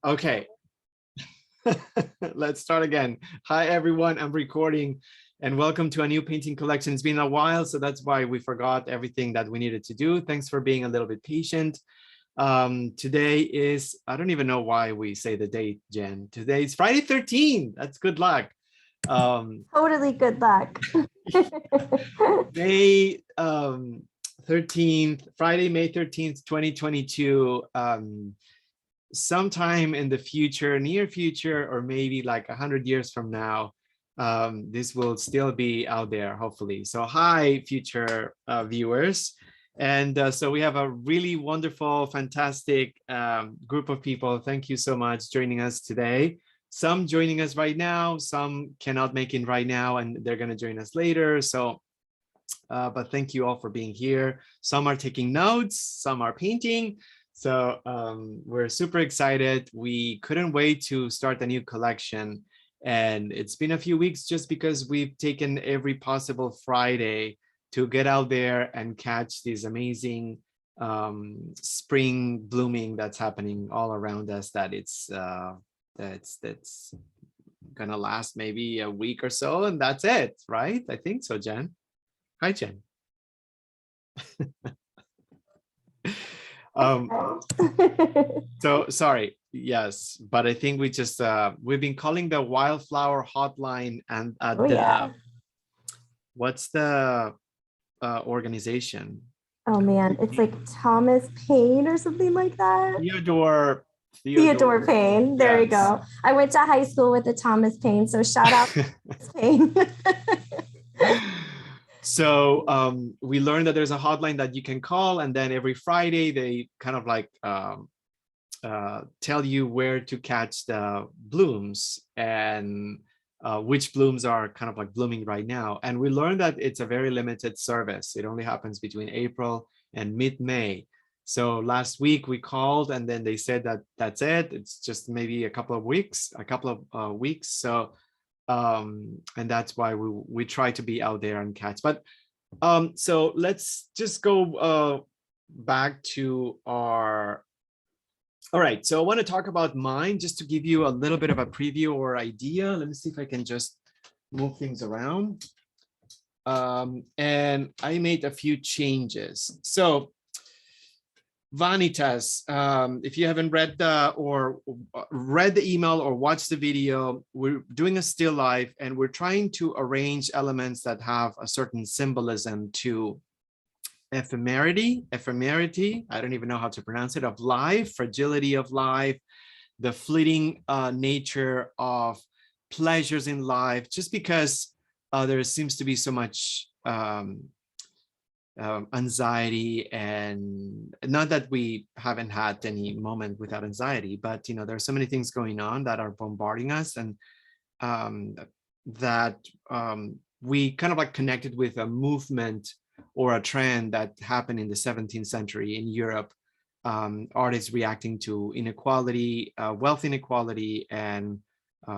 Okay, let's start again. Hi, everyone. I'm recording and welcome to a new painting collection. It's been a while, so that's why we forgot everything that we needed to do. Thanks for being a little bit patient. Today is, I don't even know why we say the date, Jen. Today is Friday 13th. That's good luck. Totally good luck. May 13th, Friday, May 13th, 2022. Sometime in the future, near future, or maybe like 100 years from now, this will still be out there, hopefully. So hi, future viewers. And so we have a really wonderful, fantastic group of people. Thank you so much joining us today. Some joining us right now, some cannot make it right now, and they're going to join us later. So, but thank you all for being here. Some are taking notes, some are painting. So we're super excited. We couldn't wait to start a new collection. And it's been a few weeks just because we've taken every possible Friday to get out there and catch this amazing spring blooming that's happening all around us, that it's that's gonna last maybe a week or so, and that's it, right? I think so, Jen. Hi, Jen. So sorry, yes, but I think we just we've been calling the wildflower hotline, and what's the organization? Oh man, it's like Thomas Paine or something like that. Theodore Paine. There you go. I went to high school with the Thomas Paine, so shout out Paine. So we learned that there's a hotline that you can call, and then every Friday they kind of like tell you where to catch the blooms and which blooms are kind of like blooming right now. And we learned that it's a very limited service. It only happens between April and mid-May. So last week we called, and then they said that that's it. It's just maybe a couple of weeks. So and that's why we try to be out there and catch. But so let's just go back to our. All right, so I want to talk about mine just to give you a little bit of a preview or idea. Let me see if I can just move things around. And I made a few changes. So VANITAS, if you haven't read the email or watched the video, we're doing a still life, and we're trying to arrange elements that have a certain symbolism to ephemerity, I don't even know how to pronounce it, of life, fragility of life, the fleeting nature of pleasures in life, just because there seems to be so much anxiety, and not that we haven't had any moment without anxiety, but there are so many things going on that are bombarding us, and that we kind of like connected with a movement or a trend that happened in the 17th century in Europe, artists reacting to inequality, wealth inequality, and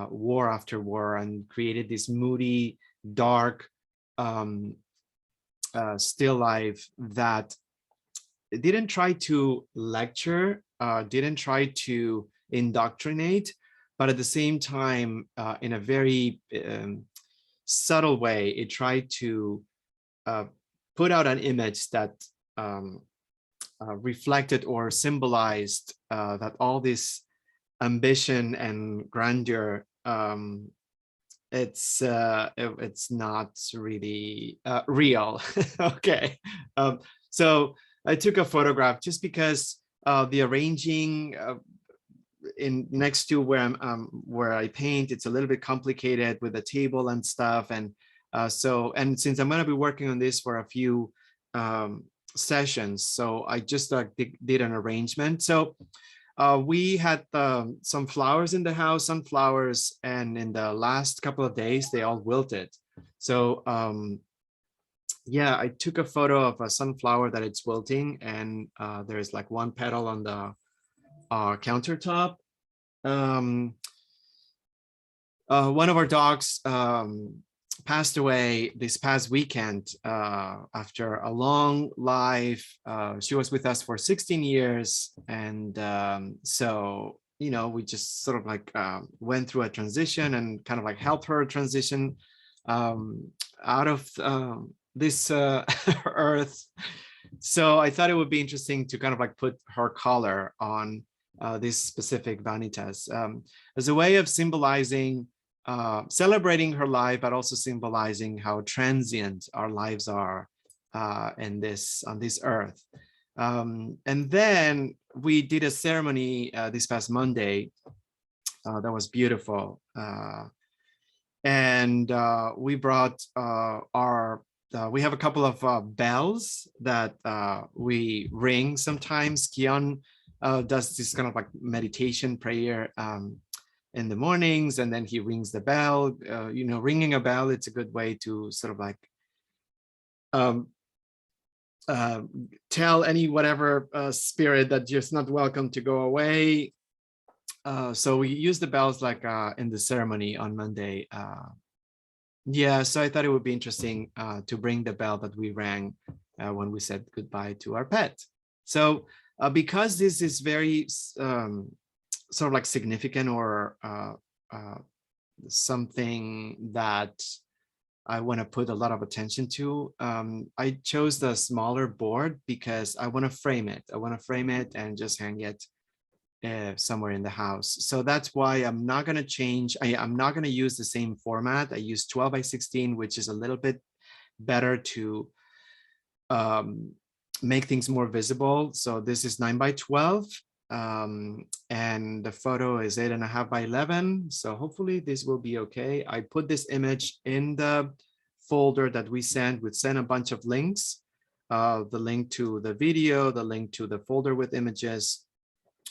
war after war, and created this moody, dark, still life that didn't try to lecture, didn't try to indoctrinate, but at the same time, in a very subtle way, it tried to put out an image that reflected or symbolized that all this ambition and grandeur, it's not really real. Okay, so I took a photograph just because the arranging in next to where I paint, it's a little bit complicated with the table and stuff, and and since I'm going to be working on this for a few sessions, so I just did an arrangement. So we had some flowers in the house, sunflowers, and in the last couple of days they all wilted. So yeah, I took a photo of a sunflower that it's wilting, and there's like one petal on the countertop. One of our dogs passed away this past weekend after a long life. She was with us for 16 years. And so you know, we just sort of like went through a transition and kind of like helped her transition out of this earth. So I thought it would be interesting to kind of like put her color on this specific vanitas as a way of symbolizing, celebrating her life, but also symbolizing how transient our lives are on this earth. And then we did a ceremony this past Monday that was beautiful. And we brought we have a couple of bells that we ring sometimes. Kion does this kind of like meditation prayer in the mornings, and then he rings the bell. You know, ringing a bell, it's a good way to sort of like tell any whatever spirit that just not welcome to go away. So we use the bells like in the ceremony on Monday. Yeah, so I thought it would be interesting to bring the bell that we rang when we said goodbye to our pet. So because this is very sort of like significant or something that I want to put a lot of attention to, I chose the smaller board because I want to frame it. I want to frame it and just hang it somewhere in the house. So that's why I'm not going to change. I'm not going to use the same format. I use 12 by 16, which is a little bit better to make things more visible. So this is 9 by 12. And the photo is 8.5 by 11. So hopefully this will be okay. I put this image in the folder that we sent. We sent a bunch of links, the link to the video, the link to the folder with images,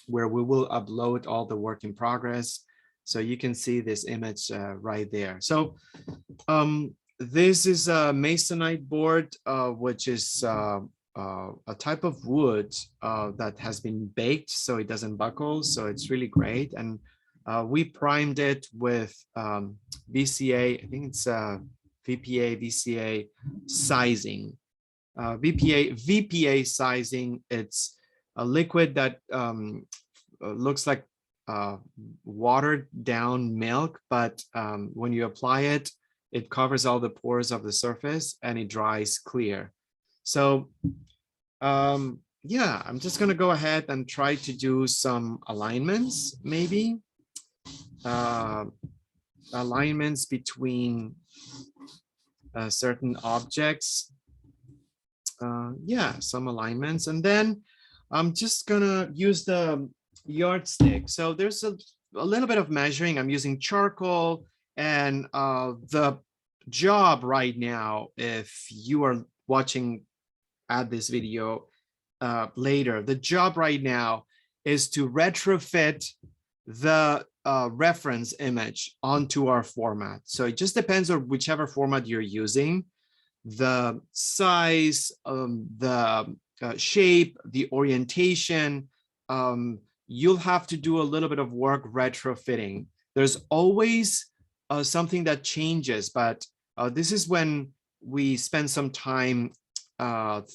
where we will upload all the work in progress. So you can see this image right there. So this is a masonite board, which is a type of wood that has been baked so it doesn't buckle. So it's really great. And we primed it with VCA, I think it's VPA, VCA sizing. VPA sizing, it's a liquid that looks like watered down milk, but when you apply it, it covers all the pores of the surface and it dries clear. So yeah, I'm just gonna go ahead and try to do some alignments, maybe alignments between certain objects. Yeah, some alignments, and then I'm just gonna use the yardstick. So there's a little bit of measuring. I'm using charcoal, and the job right now, if you are watching at this video later, the job right now is to retrofit the reference image onto our format. So it just depends on whichever format you're using, the size, the shape, the orientation. You'll have to do a little bit of work retrofitting. There's always something that changes, but this is when we spend some time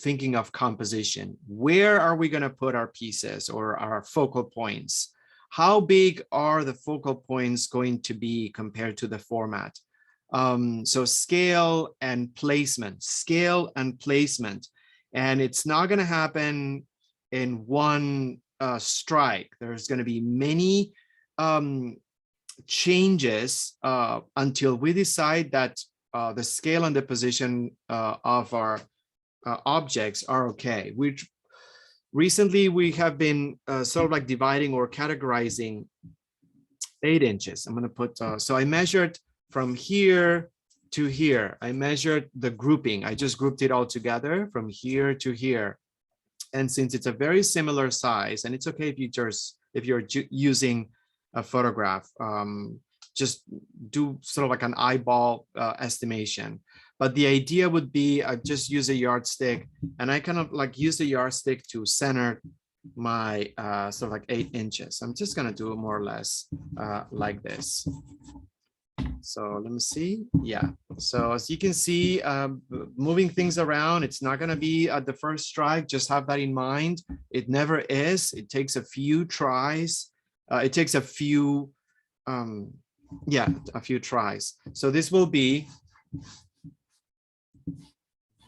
thinking of composition. Where are we going to put our pieces or our focal points? How big are the focal points going to be compared to the format? So scale and placement, and it's not going to happen in one strike. There's going to be many changes until we decide that the scale and the position of our objects are okay. Recently we have been sort of like dividing or categorizing 8 inches. I'm going to put, so I measured from here to here. I measured the grouping. I just grouped it all together from here to here. And since it's a very similar size, and it's okay if you're using a photograph, just do sort of like an eyeball estimation. But the idea would be I just use a yardstick, and I kind of like use the yardstick to center my sort of like 8 inches. I'm just gonna do it more or less like this. So let me see. Yeah. So as you can see, moving things around, it's not going to be at the first strike. Just have that in mind. It never is. It takes a few tries it takes a few, yeah, a few tries. So this will be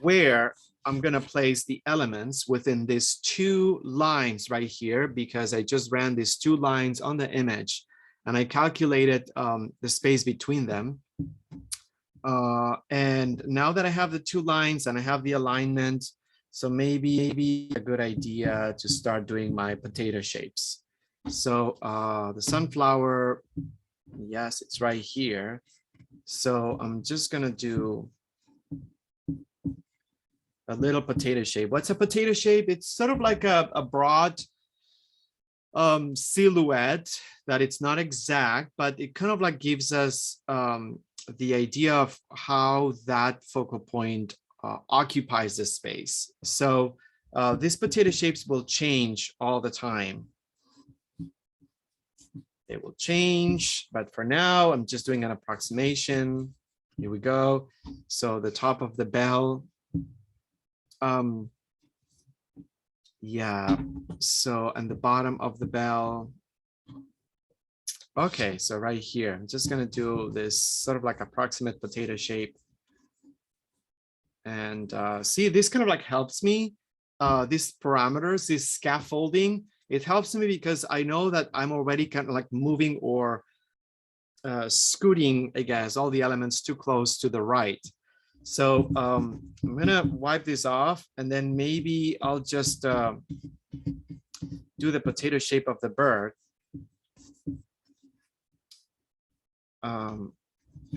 where I'm going to place the elements within these two lines right here, because I just ran these two lines on the image and I calculated the space between them. And now that I have the two lines and I have the alignment, so maybe a good idea to start doing my potato shapes. So the sunflower, yes, it's right here. So I'm just gonna do a little potato shape. What's a potato shape? It's sort of like a broad silhouette that it's not exact, but it kind of like gives us the idea of how that focal point occupies the space. So these potato shapes will change all the time. They will change, but for now, I'm just doing an approximation. Here we go. So the top of the bell. Yeah, so and the bottom of the bell. Okay, so right here, I'm just gonna do this sort of like approximate potato shape. And see, this kind of like helps me, these parameters, this scaffolding, it helps me because I know that I'm already kind of like moving or scooting, I guess, all the elements too close to the right. So I'm gonna wipe this off and then maybe I'll just do the potato shape of the bird.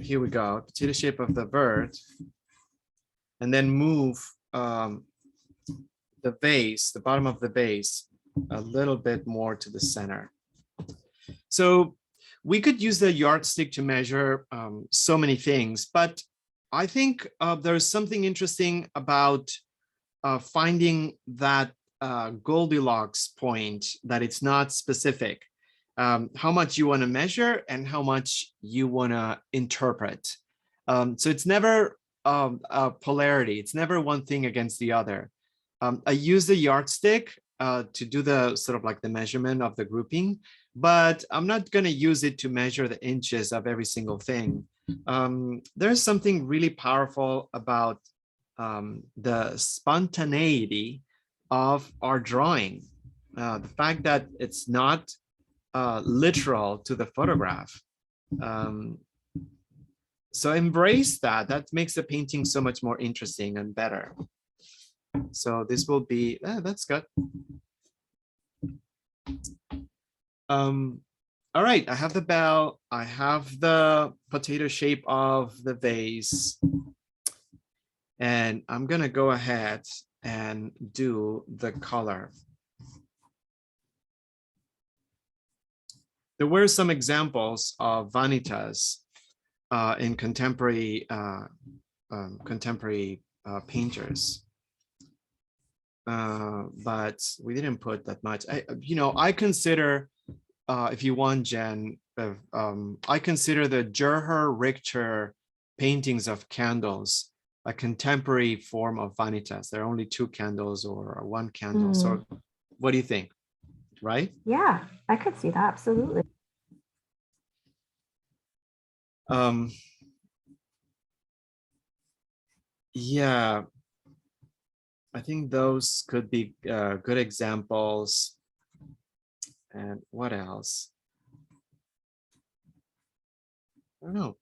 Here we go, potato shape of the bird. And then move the base, the bottom of the base, a little bit more to the center. So we could use the yardstick to measure so many things, but I think there's something interesting about finding that Goldilocks point, that it's not specific, how much you want to measure and how much you want to interpret. So it's never a polarity. It's never one thing against the other. I use the yardstick to do the sort of like the measurement of the grouping, but I'm not going to use it to measure the inches of every single thing. There's something really powerful about the spontaneity of our drawing. The fact that it's not literal to the photograph. So embrace that. That makes the painting so much more interesting and better. So this will be, that's good. All right, I have the bell. I have the potato shape of the vase. And I'm gonna go ahead and do the color. There were some examples of vanitas in contemporary painters, but we didn't put that much. I consider, if you want, Jen, I consider the Gerher Richter paintings of candles a contemporary form of vanitas. There are only two candles or one candle. So what do you think? Right? Yeah, I could see that. Absolutely. Yeah, I think those could be good examples. And what else? I don't know.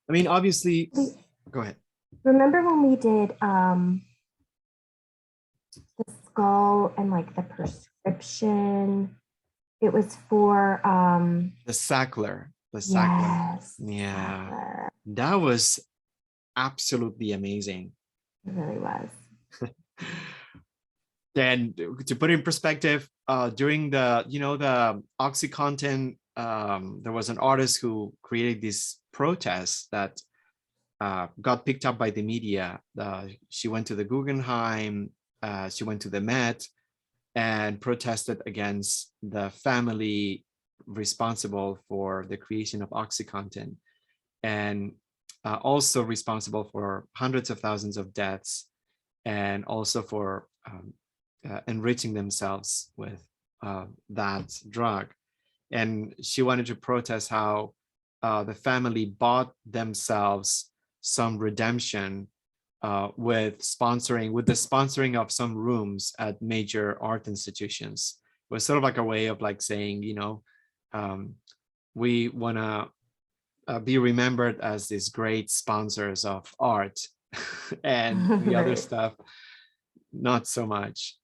I mean, obviously, go ahead. Remember when we did the skull and like the prescription? It was for the Sackler. The Sackler. Yes, yeah, Sackler. That was absolutely amazing. It really was. Then to put it in perspective, during the the OxyContin, there was an artist who created this protest that got picked up by the media. She went to the Guggenheim, she went to the Met, and protested against the family responsible for the creation of OxyContin, and also responsible for hundreds of thousands of deaths, and also for enriching themselves with that drug. and she wanted to protest how the family bought themselves some redemption with the sponsoring of some rooms at major art institutions. It was sort of like a way of like saying, you know, we want to be remembered as these great sponsors of art, and the other Right. stuff, not so much.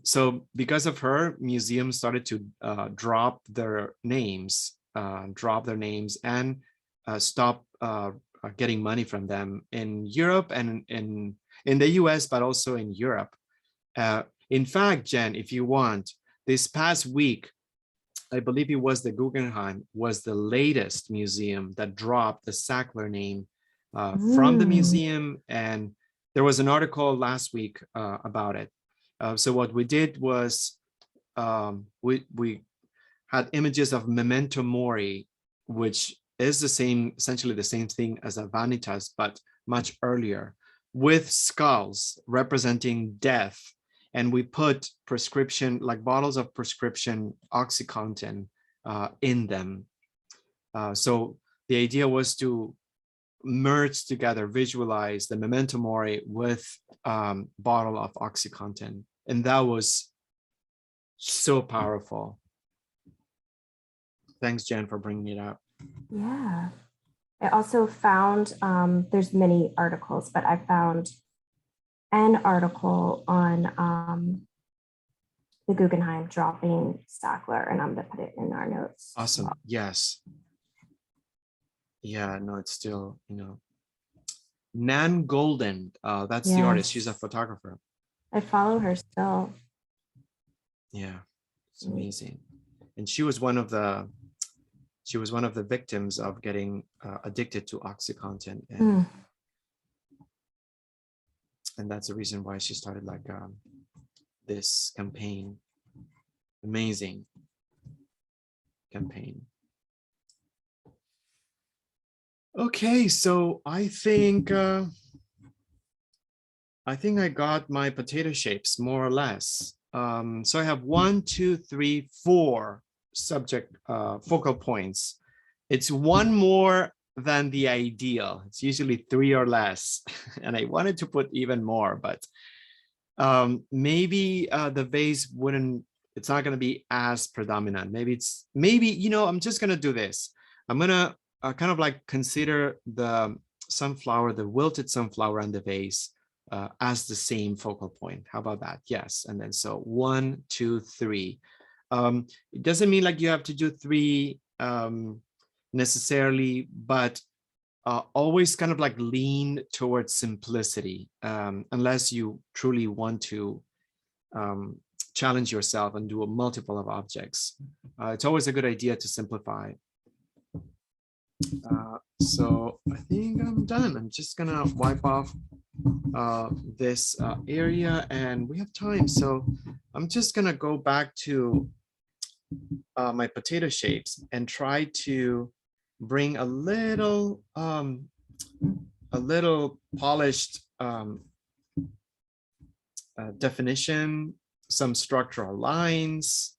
So because of her, museums started to drop their names, and stop getting money from them in Europe and in the US, but also in Europe. In fact, Jen, if you want, this past week, I believe it was the Guggenheim, was the latest museum that dropped the Sackler name from the Mm. museum. And there was an article last week about it. So what we did was we had images of Memento Mori, which is the same, essentially the same thing as a Vanitas, but much earlier, with skulls representing death. And we put prescription, like bottles of prescription OxyContin in them. So the idea was to merge together, visualize the Memento Mori with bottle of OxyContin. And that was so powerful. Thanks, Jen, for bringing it up. Yeah. I also found, there's many articles, but I found an article on the Guggenheim dropping Sackler, and I'm going to put it in our notes. Awesome. Yes. Yeah, no, it's still, you know, Nan Golden. That's the artist. She's a Yes. photographer. I follow her still. Yeah, it's amazing. And she was one of the victims of getting addicted to OxyContin, and that's the reason why she started like this campaign. Amazing campaign. Okay, so I think I got my potato shapes more or less. So I have 1, 2, 3, 4 subject focal points. It's one more than the ideal. It's usually 3 or less, and I wanted to put even more, but maybe the vase wouldn't. It's not going to be as predominant. Maybe you know, I'm just going to do this. I'm going to kind of like consider the sunflower, the wilted sunflower, and the vase as the same focal point. How about that? Yes. And then so 1, 2, 3. It doesn't mean like you have to do 3 necessarily, but always kind of like lean towards simplicity, unless you truly want to challenge yourself and do a multiple of objects. It's always a good idea to simplify. So I think I'm done. I'm just gonna wipe off this area, and we have time. So I'm just gonna go back to my potato shapes and try to bring a little polished definition, some structural lines.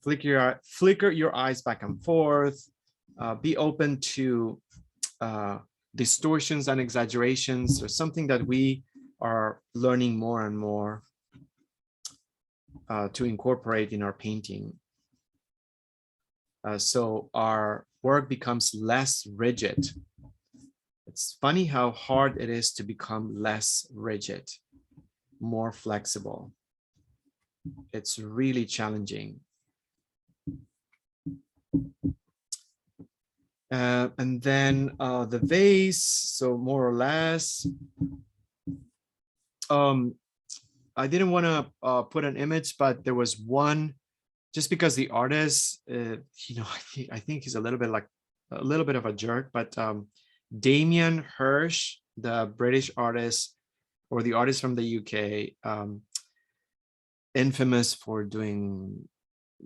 Flicker your eyes back and forth. Be open to distortions and exaggerations. There's something that we are learning more and more to incorporate in our painting. So our work becomes less rigid. It's funny how hard it is to become less rigid, more flexible. It's really challenging. And then the vase, so more or less. I didn't want to put an image, but there was one, just because the artist, you know, I think he's a little bit of a jerk, but Damien Hirsch, the British artist, or the artist from the UK, infamous for doing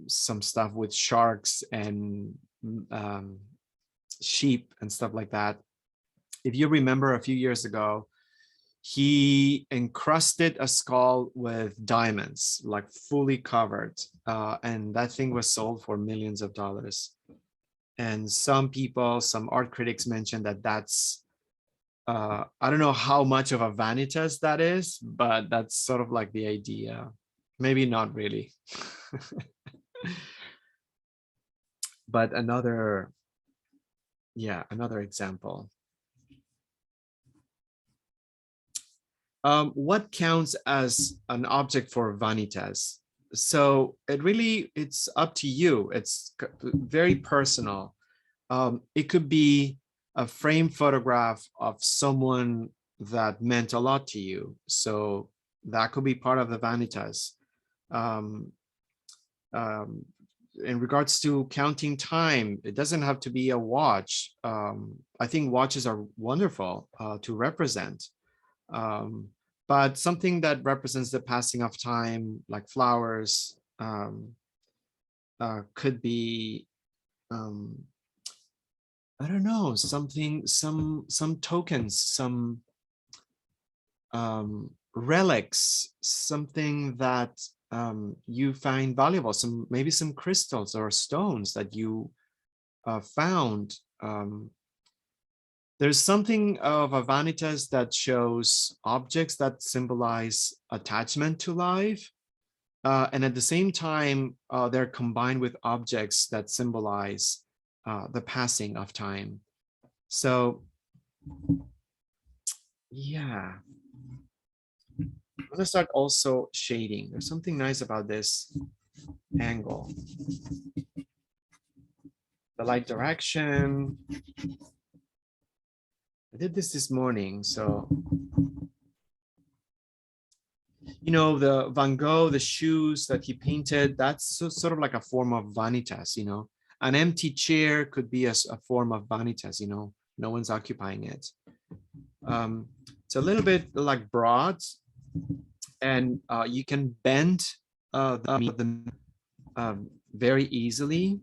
some stuff with sharks and sheep and stuff like that. If you remember, a few years ago, he encrusted a skull with diamonds, like fully covered. And that thing was sold for millions of dollars. And some people, some art critics mentioned that that's, I don't know how much of a vanitas that is, but that's sort of like the idea. Maybe not really. But another, yeah, another example. What counts as an object for vanitas? So it's up to you. It's very personal. It could be a frame photograph of someone that meant a lot to you. So that could be part of the vanitas. Um, um, in regards to counting time, it doesn't have to be a watch. I think watches are wonderful to represent. Um, but something that represents the passing of time, like flowers, could be, I don't know, something, some tokens, some relics, something that you find valuable, maybe some crystals or stones that you found. There's something of a vanitas that shows objects that symbolize attachment to life. And at the same time, they're combined with objects that symbolize the passing of time. So, yeah. I'm gonna start also shading. There's something nice about this angle. The light direction. I did this morning, so you know, the Van Gogh, the shoes that he painted, that's sort of like a form of vanitas, you know. An empty chair could be a form of vanitas, you know, no one's occupying it. It's a little bit like broad, and you can bend them very easily.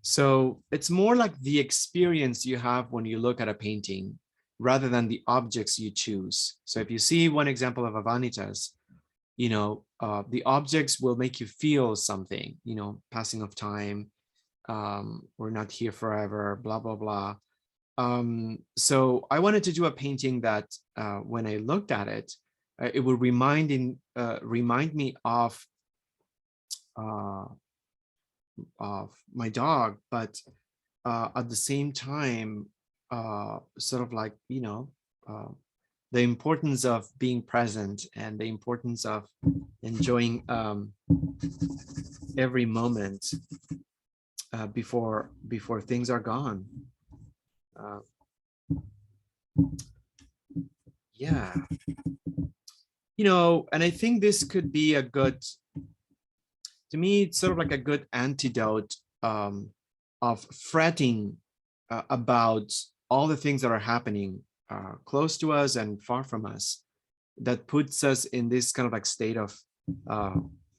So it's more like the experience you have when you look at a painting rather than the objects you choose. So if you see one example of a vanitas, you know, the objects will make you feel something, you know, passing of time, we're not here forever, blah, blah, blah. So I wanted to do a painting that when I looked at it, it would remind me of my dog, but at the same time, sort of like, you know, the importance of being present and the importance of enjoying every moment before things are gone. Yeah, you know, and I think this could be a good, to me, it's sort of like a good antidote of fretting about all the things that are happening close to us and far from us, that puts us in this kind of like state of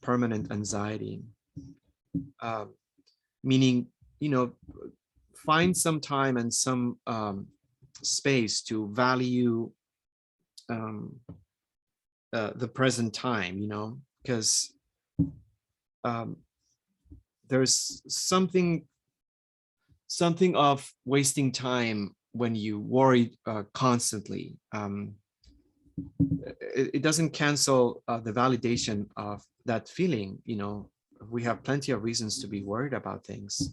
permanent anxiety. Meaning, you know, find some time and some space to value the present time, you know, because there's something of wasting time when you worry constantly. It doesn't cancel the validation of that feeling, you know. We have plenty of reasons to be worried about things,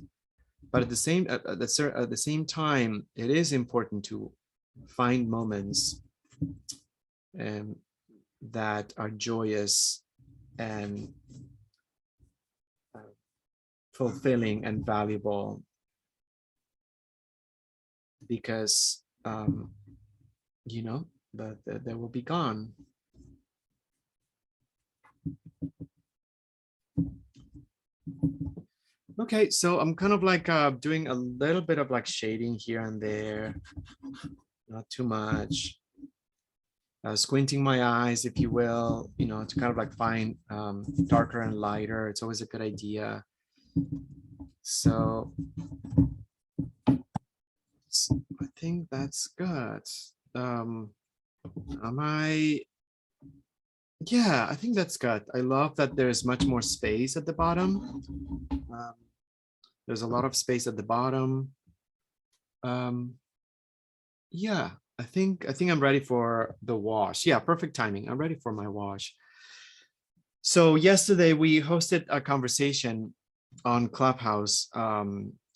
but at the same time, it is important to find moments that are joyous and fulfilling and valuable, because you know, that they will be gone. Okay, so I'm kind of like doing a little bit of like shading here and there, not too much. Squinting my eyes, if you will, you know, to kind of like find darker and lighter. It's always a good idea. So I think that's good. Am I? Yeah, I think that's good. I love that there's much more space at the bottom. There's a lot of space at the bottom. Yeah, I think I'm ready for the wash. Yeah, perfect timing. I'm ready for my wash. So yesterday we hosted a conversation on Clubhouse.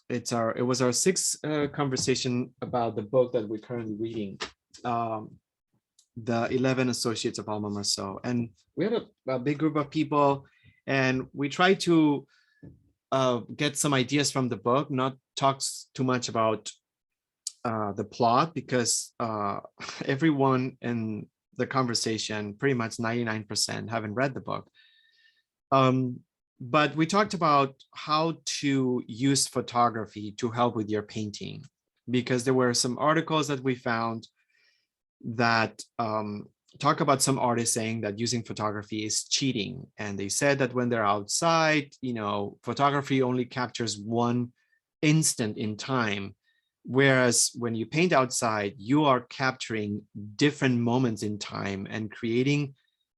It was our sixth conversation about the book that we're currently reading, the 11 Associates of Alma Marceau, and we had a big group of people, and we tried to get some ideas from the book, not talk too much about the plot, because everyone in the conversation, pretty much 99%, haven't read the book. But we talked about how to use photography to help with your painting, because there were some articles that we found that talk about some artists saying that using photography is cheating. And they said that when they're outside, photography only captures one instant in time. Whereas when you paint outside, you are capturing different moments in time and creating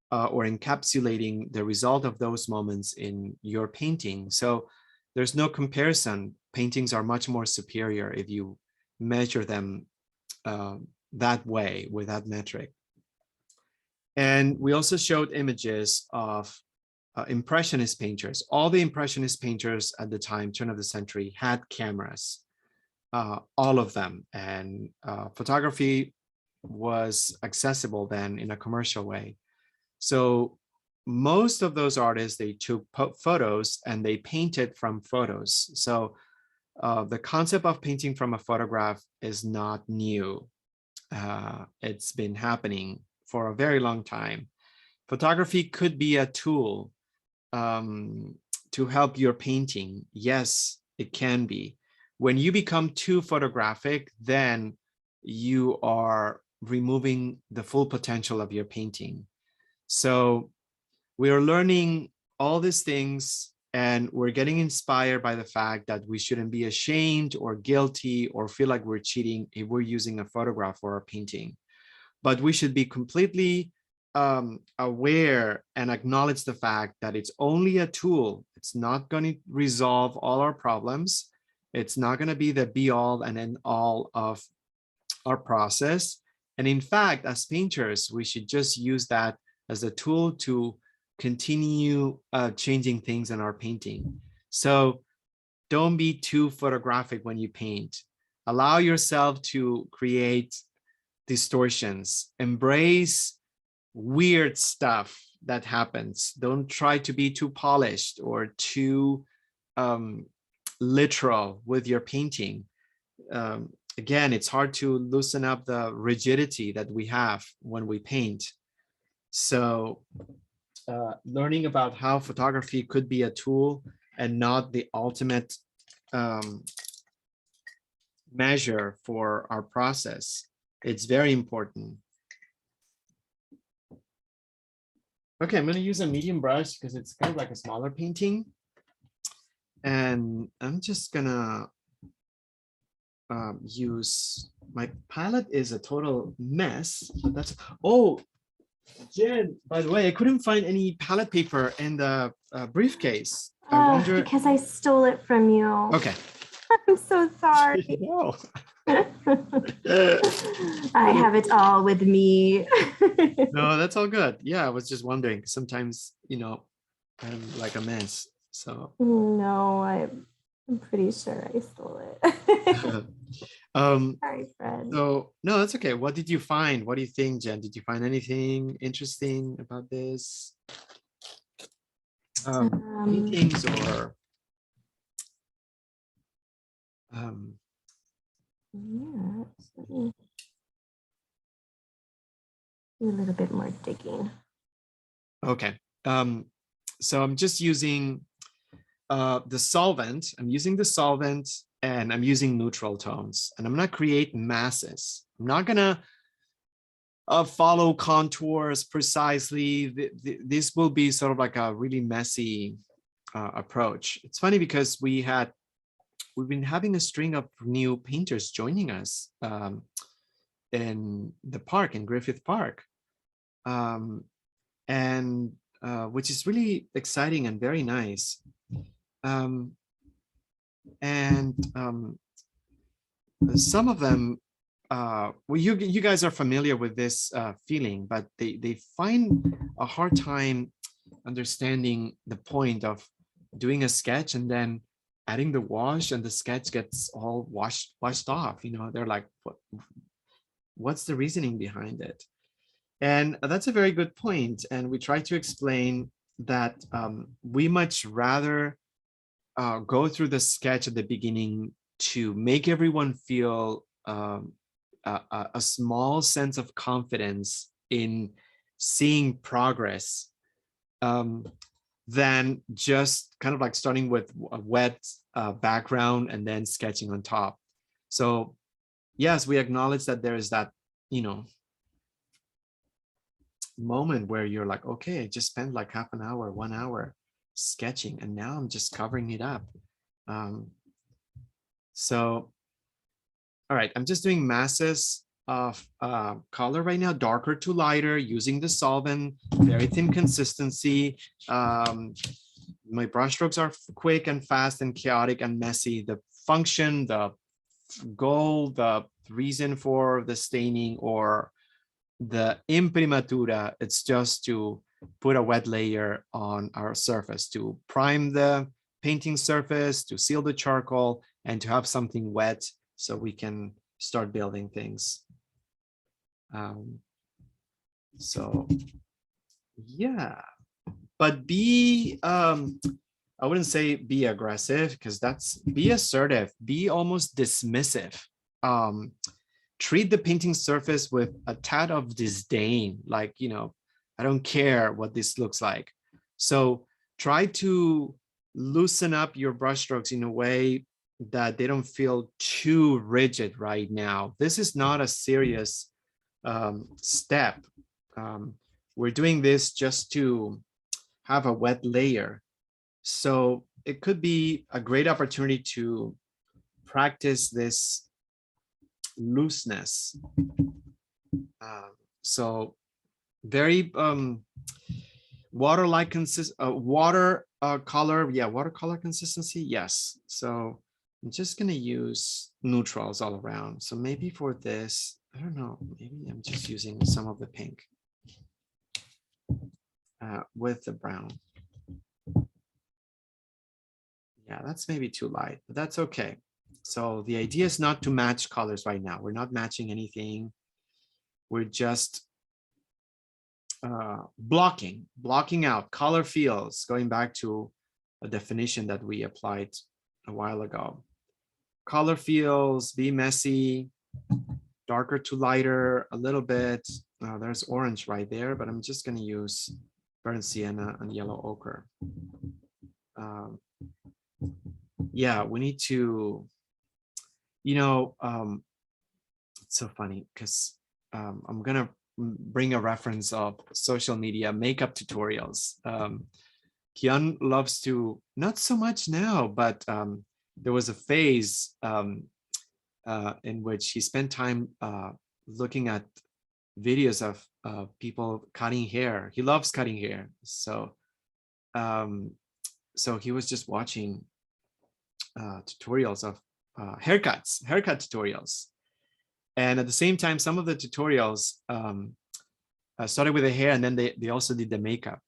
or encapsulating the result of those moments in your painting. So there's no comparison. Paintings are much more superior if you measure them that way, with that metric. And we also showed images of Impressionist painters. All the Impressionist painters at the time, turn of the century, had cameras, all of them. And photography was accessible then in a commercial way. So most of those artists, they took photos and they painted from photos. So the concept of painting from a photograph is not new. It's been happening for a very long time. Photography could be a tool to help your painting. Yes, it can be. When you become too photographic, then you are removing the full potential of your painting. So we are learning all these things, and we're getting inspired by the fact that we shouldn't be ashamed or guilty or feel like we're cheating if we're using a photograph or a painting. But we should be completely aware and acknowledge the fact that it's only a tool. It's not going to resolve all our problems. It's not going to be the be all and end all of our process. And in fact, as painters, we should just use that as a tool to continue changing things in our painting. So don't be too photographic when you paint. Allow yourself to create distortions. Embrace weird stuff that happens. Don't try to be too polished or too literal with your painting. Again, it's hard to loosen up the rigidity that we have when we paint. So learning about how photography could be a tool and not the ultimate measure for our process, it's very important. Okay, I'm going to use a medium brush because it's kind of like a smaller painting. And I'm just going to use, my palette is a total mess. But that's, oh, Jen, by the way, I couldn't find any palette paper in the briefcase. I wonder. Because I stole it from you. Okay. I'm so sorry. No. I have it all with me. No, that's all good. Yeah, I was just wondering. Sometimes, I'm like a mess. So no, I'm pretty sure I stole it. Sorry, Fred. So no, that's okay. What did you find? What do you think, Jen? Did you find anything interesting about this? Paintings or yeah, let me do a little bit more digging. Okay. So I'm just using the solvent. I'm using the solvent and I'm using neutral tones, and I'm gonna create masses. I'm not gonna follow contours precisely. This will be sort of like a really messy approach. It's funny because we had we've been having a string of new painters joining us in the park, in Griffith Park, and which is really exciting and very nice. Some of them, well, you guys are familiar with this feeling, but they find a hard time understanding the point of doing a sketch and then adding the wash, and the sketch gets all washed off. You know, they're like, what's the reasoning behind it? And that's a very good point. And we try to explain that we much rather go through the sketch at the beginning to make everyone feel a small sense of confidence in seeing progress, than just kind of like starting with a wet background and then sketching on top. So yes, we acknowledge that there is that, you know, moment where you're like, okay, I just spent like half an hour, 1 hour sketching, and now I'm just covering it up. So, all right, I'm just doing masses of color right now, darker to lighter, using the solvent, very thin consistency. My brush strokes are quick and fast and chaotic and messy. The function, the goal, the reason for the staining or the imprimatura, it's just to put a wet layer on our surface, to prime the painting surface, to seal the charcoal, and to have something wet so we can start building things. So yeah, but be, I wouldn't say be aggressive, because that's, be assertive, be almost dismissive. Treat the painting surface with a tad of disdain, like, you know, I don't care what this looks like. So try to loosen up your brushstrokes in a way that they don't feel too rigid right now. This is not a serious step. We're doing this just to have a wet layer. So it could be a great opportunity to practice this looseness. So very water-like color, yeah, watercolor consistency, yes. So I'm just gonna use neutrals all around. So maybe for this, I don't know, maybe I'm just using some of the pink with the brown. Yeah, that's maybe too light, but that's okay. So the idea is not to match colors right now. We're not matching anything. We're just blocking out color fields, going back to a definition that we applied a while ago. Color fields, be messy, darker to lighter a little bit. There's orange right there, but I'm just going to use burnt sienna and yellow ochre. Yeah, we need to, you know, it's so funny because I'm going to bring a reference of social media makeup tutorials. Kian loves to, not so much now, but there was a phase in which he spent time looking at videos of people cutting hair. He loves cutting hair. So, so he was just watching tutorials of haircut tutorials. And at the same time, some of the tutorials started with the hair, and then they also did the makeup.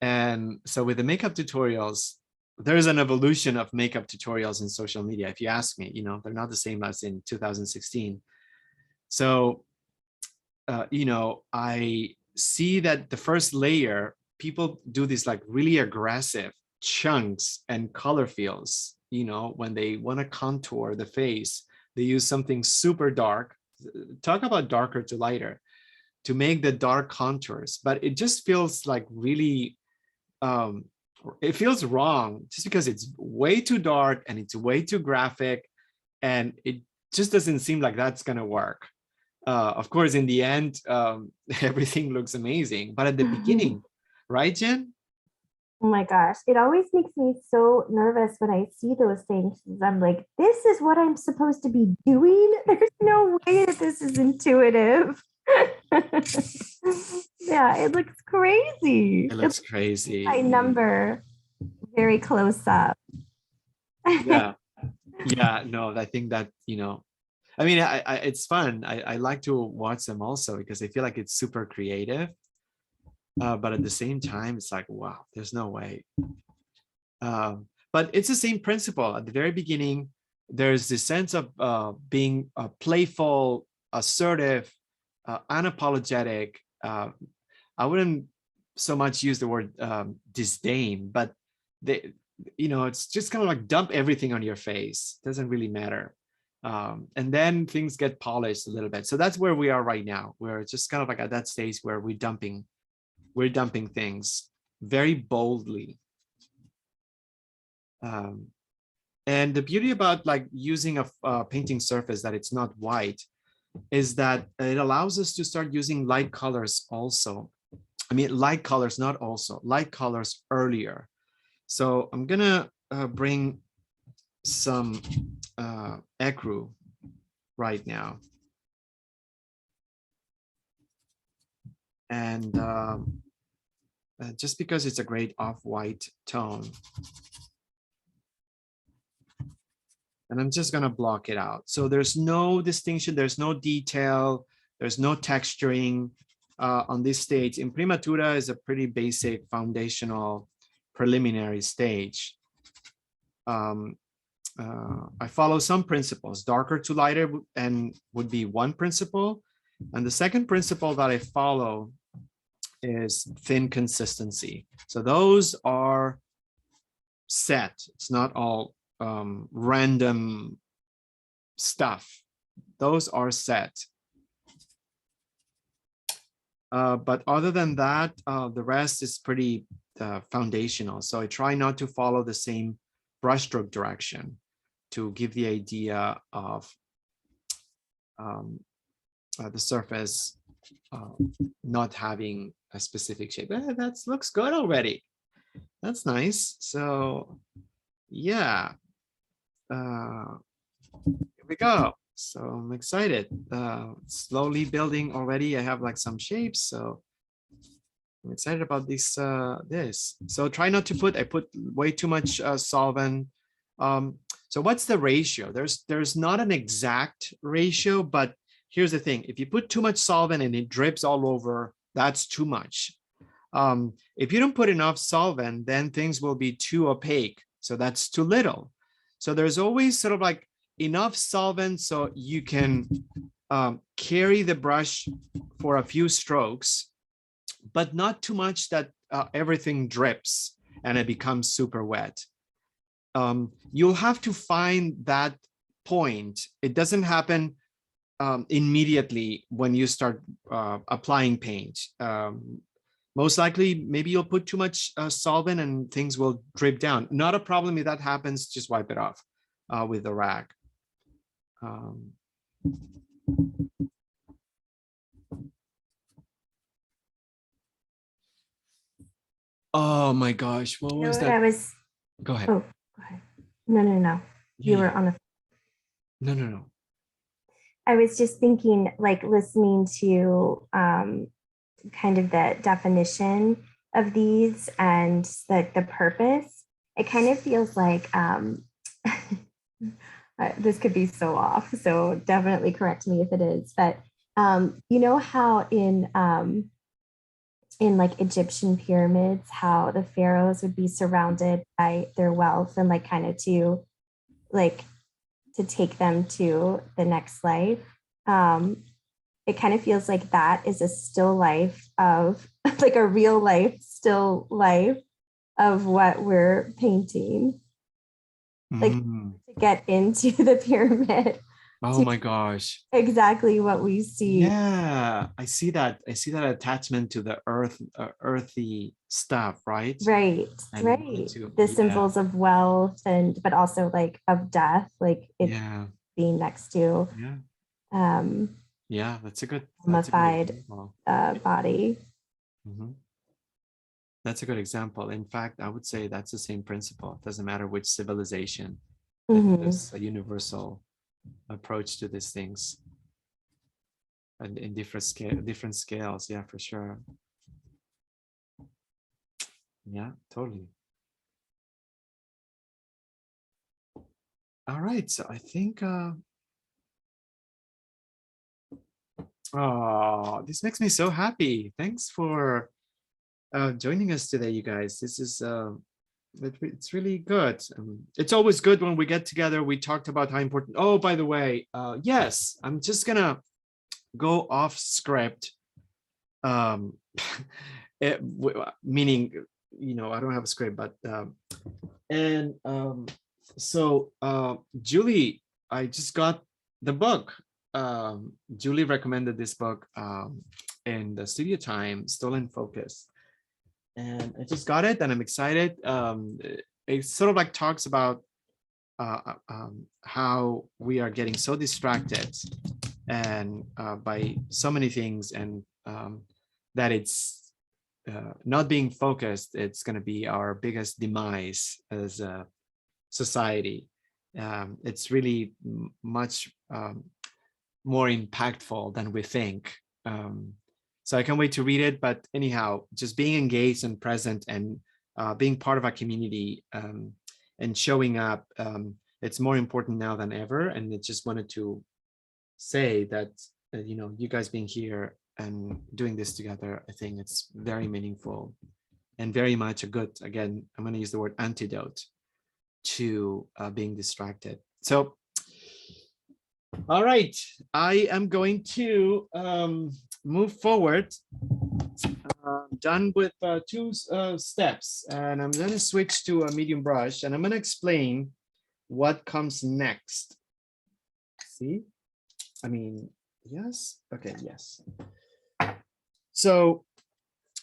And so with the makeup tutorials, there's an evolution of makeup tutorials in social media. If you ask me, you know, they're not the same as in 2016. So, you know, I see that the first layer, people do these like really aggressive chunks and color fields, you know, when they want to contour the face. They use something super dark, talk about darker to lighter, to make the dark contours, but it just feels like really, it feels wrong just because it's way too dark and it's way too graphic, and it just doesn't seem like that's gonna work. Of course, in the end, everything looks amazing, but at the beginning, right, Jen? Oh my gosh, it always makes me so nervous when I see those things. I'm like, this is what I'm supposed to be doing. There's no way that this is intuitive. Yeah, it looks crazy. It It looks looks crazy. my number very close up. Yeah. Yeah. No, I think that, I mean, it's fun. I like to watch them also because I feel like it's super creative. But at the same time, it's like, wow, there's no way. But it's the same principle. At the very beginning, there's this sense of being playful, assertive, unapologetic. I wouldn't so much use the word disdain, but it's just kind of like dump everything on your face. Doesn't really matter. And then things get polished a little bit. So that's where we are right now. We're just kind of like at that stage where we're dumping things very boldly. And the beauty about like using a painting surface that it's not white is that it allows us to start using light colors also. I mean, light colors, not also, light colors earlier. So I'm gonna bring some ecru right now. And just because it's a great off-white tone. And I'm just gonna block it out. So there's no distinction, there's no detail, there's no texturing on this stage. Imprimatura is a pretty basic foundational preliminary stage. I follow some principles. Darker to lighter and would be one principle. And the second principle that I follow is thin consistency. So those are set. It's not all random stuff. Those are set. But other than that, the rest is pretty foundational. So I try not to follow the same brushstroke direction to give the idea of the surface not having a specific shape. That looks good already. That's nice. So yeah, here we go. So I'm excited. Slowly building already. I have like some shapes, so I'm excited about this. So try not to put. I put way too much solvent. So what's the ratio? There's not an exact ratio, but here's the thing: if you put too much solvent and it drips all over, that's too much. If you don't put enough solvent, then things will be too opaque. So that's too little. So there's always sort of like enough solvent so you can carry the brush for a few strokes, but not too much that everything drips and it becomes super wet. You'll have to find that point. It doesn't happen immediately when you start applying paint. Most likely, maybe you'll put too much solvent and things will drip down. Not a problem if that happens, just wipe it off with the rag. Oh my gosh, what was that? Go ahead. Oh, go ahead. No. You were on the. No. I was just thinking, like listening to kind of the definition of these and the purpose. It kind of feels like this could be so off. So definitely correct me if it is. But you know how in like Egyptian pyramids, how the pharaohs would be surrounded by their wealth and like kind of to take them to the next life. It kind of feels like that is a still life of like a real life still life of what we're painting. Like to get into the pyramid. Oh my gosh. Exactly what we see. Yeah, I see that. I see that attachment to the earthy stuff, right? Right. The symbols of wealth but also like of death, like it being next to yeah, that's a good mummified body. That's a good example. In fact, I would say that's the same principle. It doesn't matter which civilization. Mhm. There's a universal approach to these things, and in different scales. Yeah, for sure. Yeah, totally. All right. So I think oh, this makes me so happy. Thanks for joining us today, you guys. This is it's really good. It's always good when we get together. We talked about how important. Oh, by the way, yes, I'm just gonna go off script. Um, meaning, you know, I don't have a script, but and so Julie, I just got the book. Julie recommended this book in the studio time, Stolen Focus, and I just got it and I'm excited. It sort of like talks about how we are getting so distracted and by so many things, and that it's not being focused, it's going to be our biggest demise as a society. It's really much more impactful than we think. So I can't wait to read it. But anyhow, just being engaged and present and being part of our community and showing up, it's more important now than ever. And I just wanted to say that, you know, you guys being here and doing this together, I think it's very meaningful and very much a good, again, I'm going to use the word antidote to being distracted. So, all right, I am going to move forward. Done with two steps, and I'm going to switch to a medium brush, and I'm going to explain what comes next. See, I mean, yes, okay, yes. So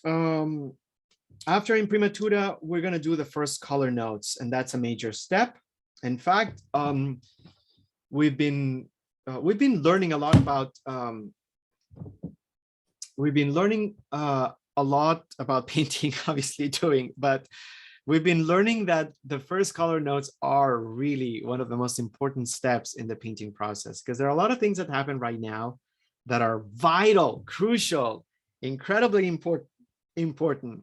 after imprimatura, we're going to do the first color notes, and that's a major step. In fact, we've been learning a lot about a lot about painting, obviously doing, but we've been learning that the first color notes are really one of the most important steps in the painting process, because there are a lot of things that happen right now that are vital, crucial, incredibly important,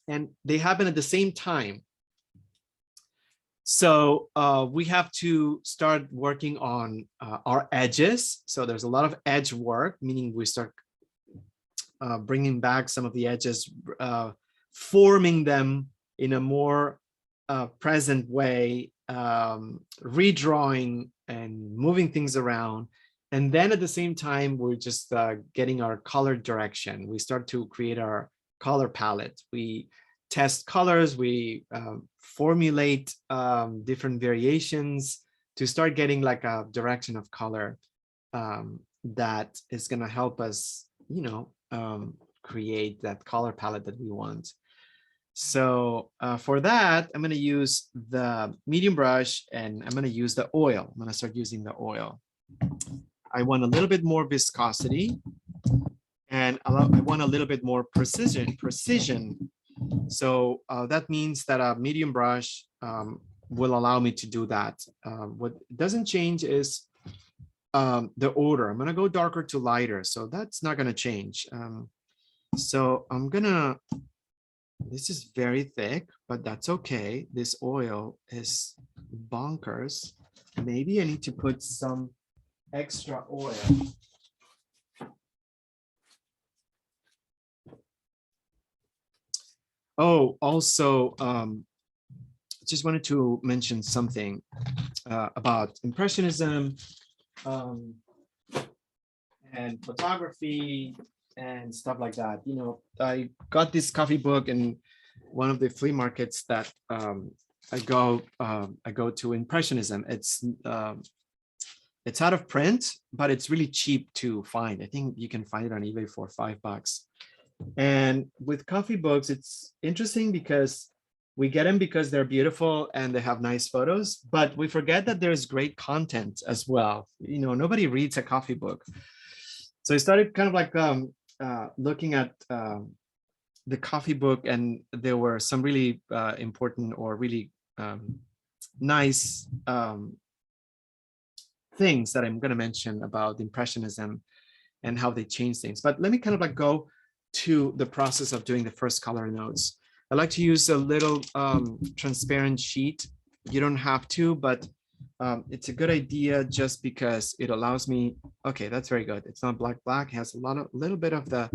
and they happen at the same time. So we have to start working on our edges. So there's a lot of edge work, meaning we start bringing back some of the edges, forming them in a more present way, redrawing and moving things around. And then at the same time, we're just getting our color direction. We start to create our color palette. We test colors, we formulate different variations to start getting like a direction of color that is going to help us, you know, create that color palette that we want. So for that, I'm going to use the medium brush and I'm going to use the oil. I'm going to start using the oil. I want a little bit more viscosity and I want a little bit more precision. So that means that a medium brush will allow me to do that. What doesn't change is the order. I'm going to go darker to lighter, so that's not going to change. So I'm gonna, this is very thick, but that's okay. This oil is bonkers. Maybe I need to put some extra oil. Oh, also, just wanted to mention something about Impressionism and photography and stuff like that. You know, I got this coffee book in one of the flea markets that I go to. Impressionism. It's out of print, but it's really cheap to find. I think you can find it on eBay for $5. And with coffee books, it's interesting because we get them because they're beautiful and they have nice photos, but we forget that there's great content as well. You know, nobody reads a coffee book. So I started kind of like looking at the coffee book, and there were some really important or really nice things that I'm going to mention about Impressionism and how they change things. But let me kind of like go to the process of doing the first color notes. I like to use a little transparent sheet. You don't have to, but it's a good idea just because it allows me. Okay, that's very good. It's not black. It has a little bit of the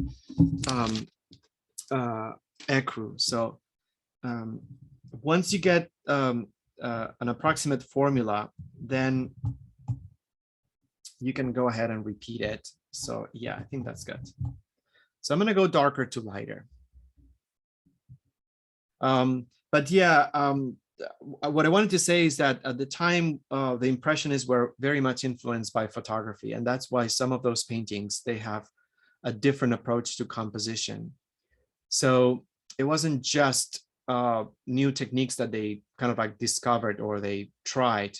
ecru. So once you get an approximate formula, then you can go ahead and repeat it. So yeah, I think that's good. So I'm going to go darker to lighter. But yeah, what I wanted to say is that at the time, the Impressionists were very much influenced by photography. And that's why some of those paintings, they have a different approach to composition. So it wasn't just new techniques that they kind of like discovered or they tried.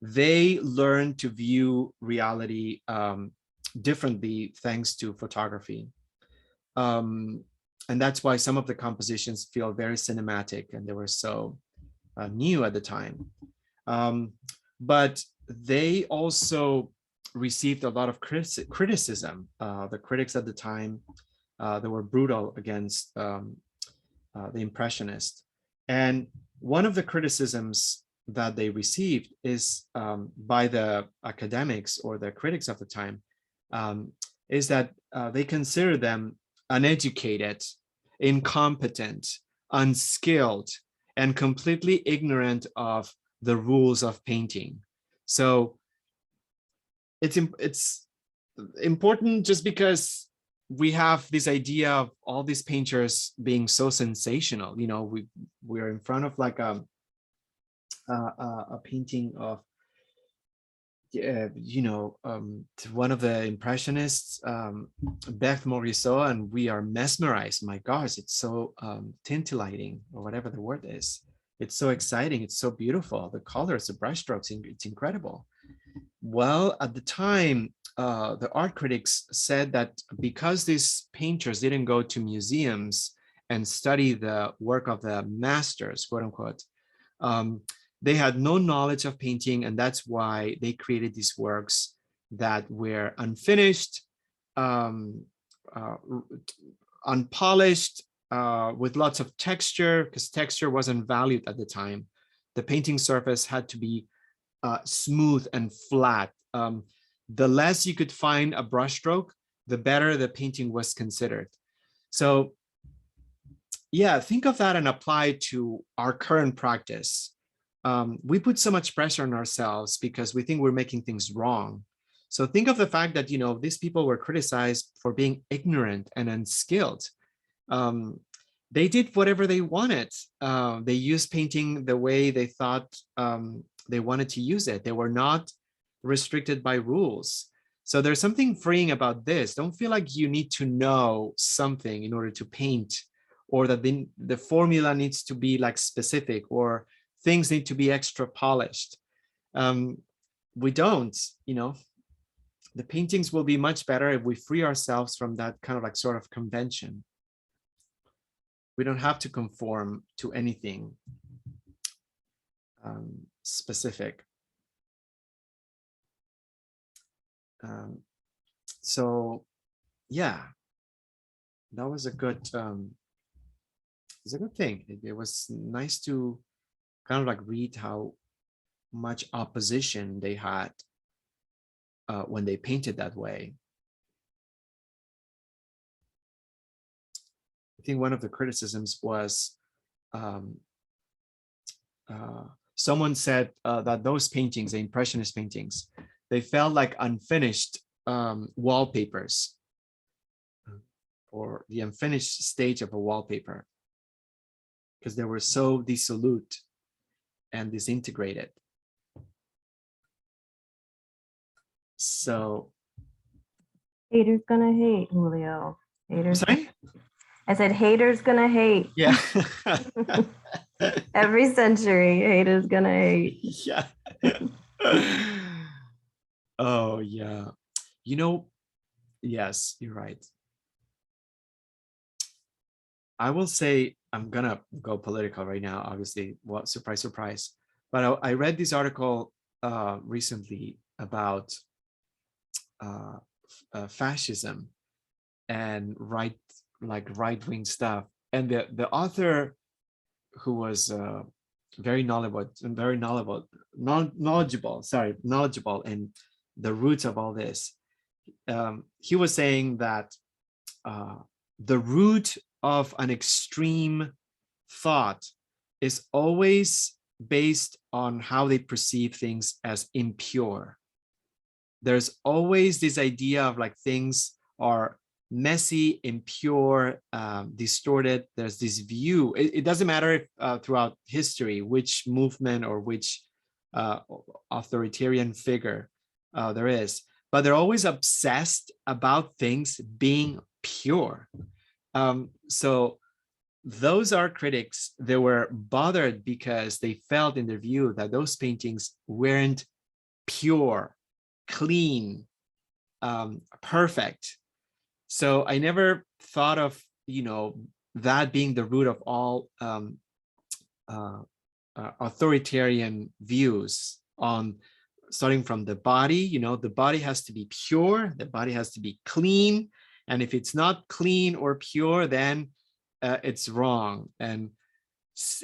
They learned to view reality differently thanks to photography. And that's why some of the compositions feel very cinematic, and they were so new at the time. But they also received a lot of criticism. The critics at the time, they were brutal against the Impressionists. And one of the criticisms that they received is by the academics or the critics of the time, is that they consider them uneducated, incompetent, unskilled, and completely ignorant of the rules of painting. So it's important just because we have this idea of all these painters being so sensational. You know, we're in front of like a painting of you know, one of the Impressionists, Beth Morisot, and we are mesmerized. My gosh, it's so tintillating, or whatever the word is. It's so exciting. It's so beautiful. The colors, the brushstrokes, it's incredible. Well, at the time, the art critics said that because these painters didn't go to museums and study the work of the masters, quote unquote, they had no knowledge of painting, and that's why they created these works that were unfinished, unpolished, with lots of texture, because texture wasn't valued at the time. The painting surface had to be smooth and flat. The less you could find a brushstroke, the better the painting was considered. So yeah, think of that and apply it to our current practice. We put so much pressure on ourselves because we think we're making things wrong. So think of the fact that, you know, these people were criticized for being ignorant and unskilled. They did whatever they wanted. They used painting the way they thought they wanted to use it. They were not restricted by rules. So there's something freeing about this. Don't feel like you need to know something in order to paint, or that the formula needs to be like specific, or things need to be extra polished. We don't, you know, the paintings will be much better if we free ourselves from that kind of like sort of convention. We don't have to conform to anything specific. So yeah, that was a good, it's a good thing. It was nice to kind of like read how much opposition they had when they painted that way. I think one of the criticisms was someone said that those paintings, the Impressionist paintings, they felt like unfinished wallpapers, or the unfinished stage of a wallpaper, because they were so dissolute and disintegrated. So haters gonna hate, Julio. Haters. Sorry? I said haters gonna hate. Yeah. Every century, haters gonna hate. Yeah. Oh yeah. You know, yes, you're right. I will say, I'm gonna go political right now, obviously. What, surprise, surprise. But I read this article recently about uh, fascism and right-wing stuff. And the author, who was knowledgeable in the roots of all this. He was saying that the root of an extreme thought is always based on how they perceive things as impure. There's always this idea of like things are messy, impure, distorted. There's this view. It doesn't matter if throughout history, which movement or which authoritarian figure there is, but they're always obsessed about things being pure. So those art critics, they were bothered because they felt in their view that those paintings weren't pure, clean, perfect. So I never thought of, that being the root of all authoritarian views on starting from the body. The body has to be pure, the body has to be clean. And if it's not clean or pure, then it's wrong. And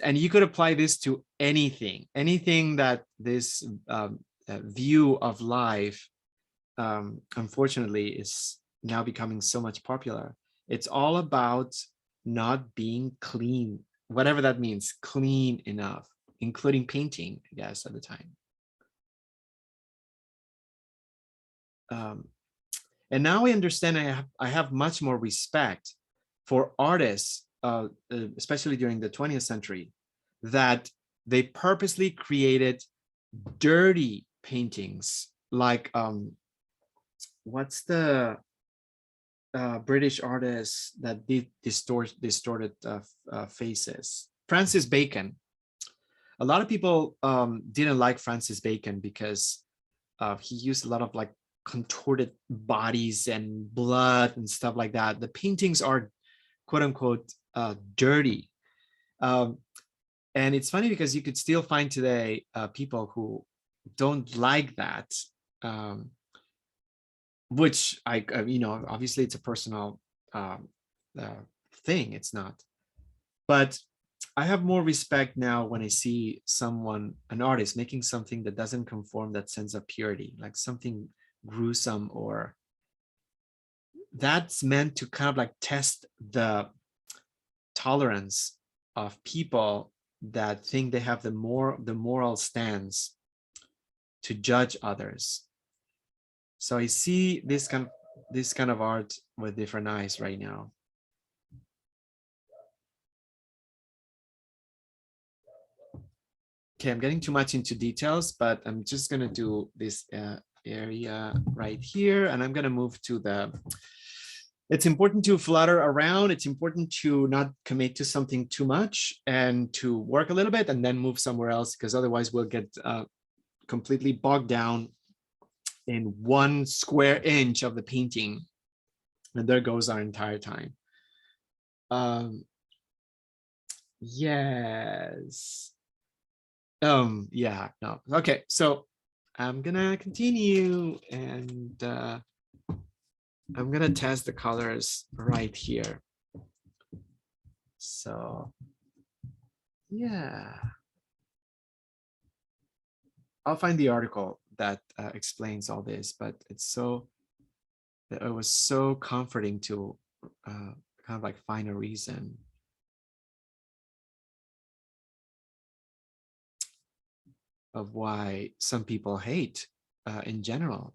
you could apply this to anything that this view of life, unfortunately, is now becoming so much popular. It's all about not being clean, whatever that means, clean enough, including painting, I guess, at the time. And now I understand, I have much more respect for artists, especially during the 20th century, that they purposely created dirty paintings, like what's the British artist that did distorted faces? Francis Bacon. A lot of people didn't like Francis Bacon because he used a lot of like contorted bodies and blood and stuff like that. The paintings are quote unquote dirty. And it's funny because you could still find today people who don't like that, which obviously it's a personal thing. It's not. But I have more respect now when I see someone, an artist, making something that doesn't conform that sense of purity, like something gruesome, or that's meant to kind of like test the tolerance of people that think they have the moral stance to judge others. So I see this kind of art with different eyes right now. Okay, I'm getting too much into details, but I'm just gonna do this area right here, and I'm gonna move to the. It's important to flutter around. It's important to not commit to something too much and to work a little bit and then move somewhere else, because otherwise we'll get completely bogged down in 1 square inch of the painting, and there goes our entire time. Yes. Yeah, no. Okay, so I'm gonna continue, and I'm gonna test the colors right here. So yeah, I'll find the article that explains all this, but it was so comforting to kind of like find a reason. Of why some people hate in general,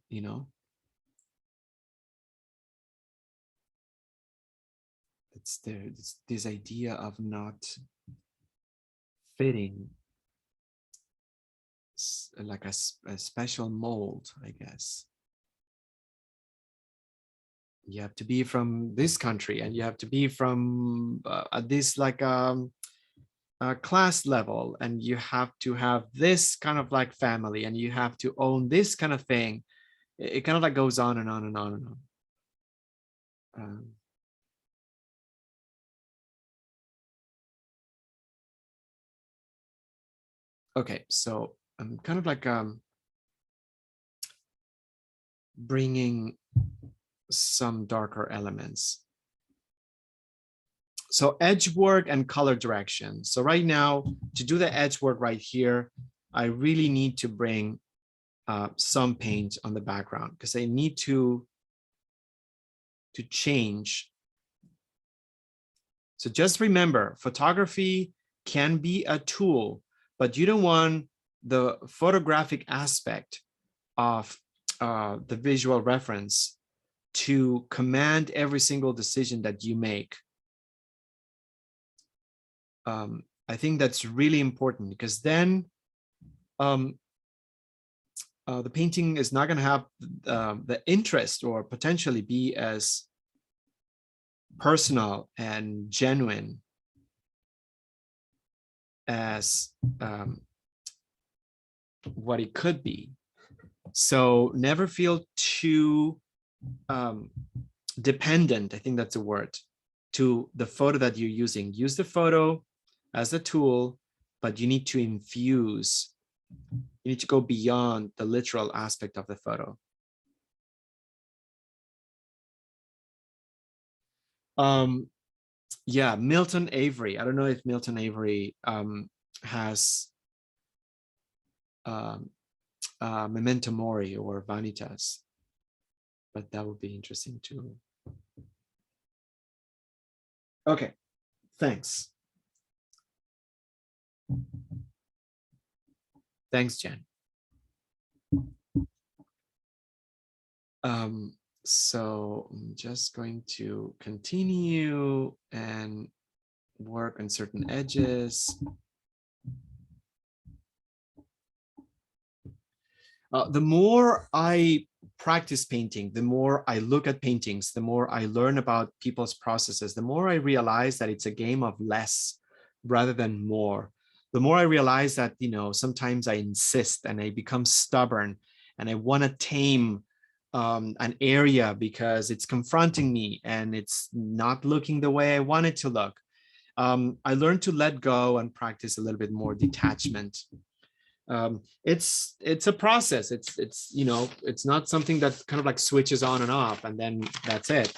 It's this idea of not fitting like a special mold, I guess. You have to be from this country, and you have to be from this like class level, and you have to have this kind of like family, and you have to own this kind of thing. It kind of like goes on and on and on and on. Okay, so I'm kind of like bringing some darker elements. So edge work and color direction. So right now, to do the edge work right here, I really need to bring some paint on the background because I need to change. So just remember, photography can be a tool, but you don't want the photographic aspect of the visual reference to command every single decision that you make. I think that's really important because then the painting is not going to have the interest or potentially be as personal and genuine as what it could be. So never feel too dependent, I think that's a word, to the photo that you're using. Use the photo as a tool, but you need to infuse, you need to go beyond the literal aspect of the photo. Yeah, Milton Avery. I don't know if Milton Avery has Memento Mori or Vanitas, but that would be interesting too. Okay, thanks. Thanks, Jen. So I'm just going to continue and work on certain edges. The more I practice painting, the more I look at paintings, the more I learn about people's processes, the more I realize that it's a game of less rather than more. The more I realize that, you know, sometimes I insist and I become stubborn and I want to tame an area because it's confronting me and it's not looking the way I want it to look. I learned to let go and practice a little bit more detachment. It's a process. It's you know, it's not something that kind of like switches on and off and then that's it.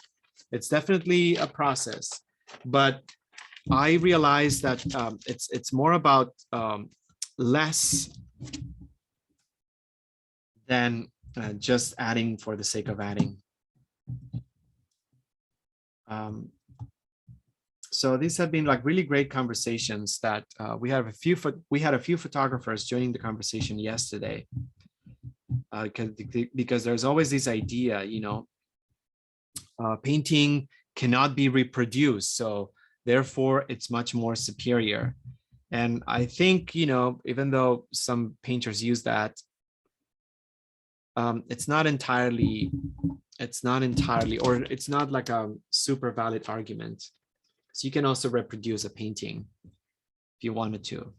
It's definitely a process, but I realized that it's more about less than just adding for the sake of adding. So these have been like really great conversations that we had a few photographers joining the conversation yesterday because there's always this idea, you know, painting cannot be reproduced, so therefore it's much more superior. And I think, you know, even though some painters use that, it's not entirely, or it's not like a super valid argument. So you can also reproduce a painting if you wanted to.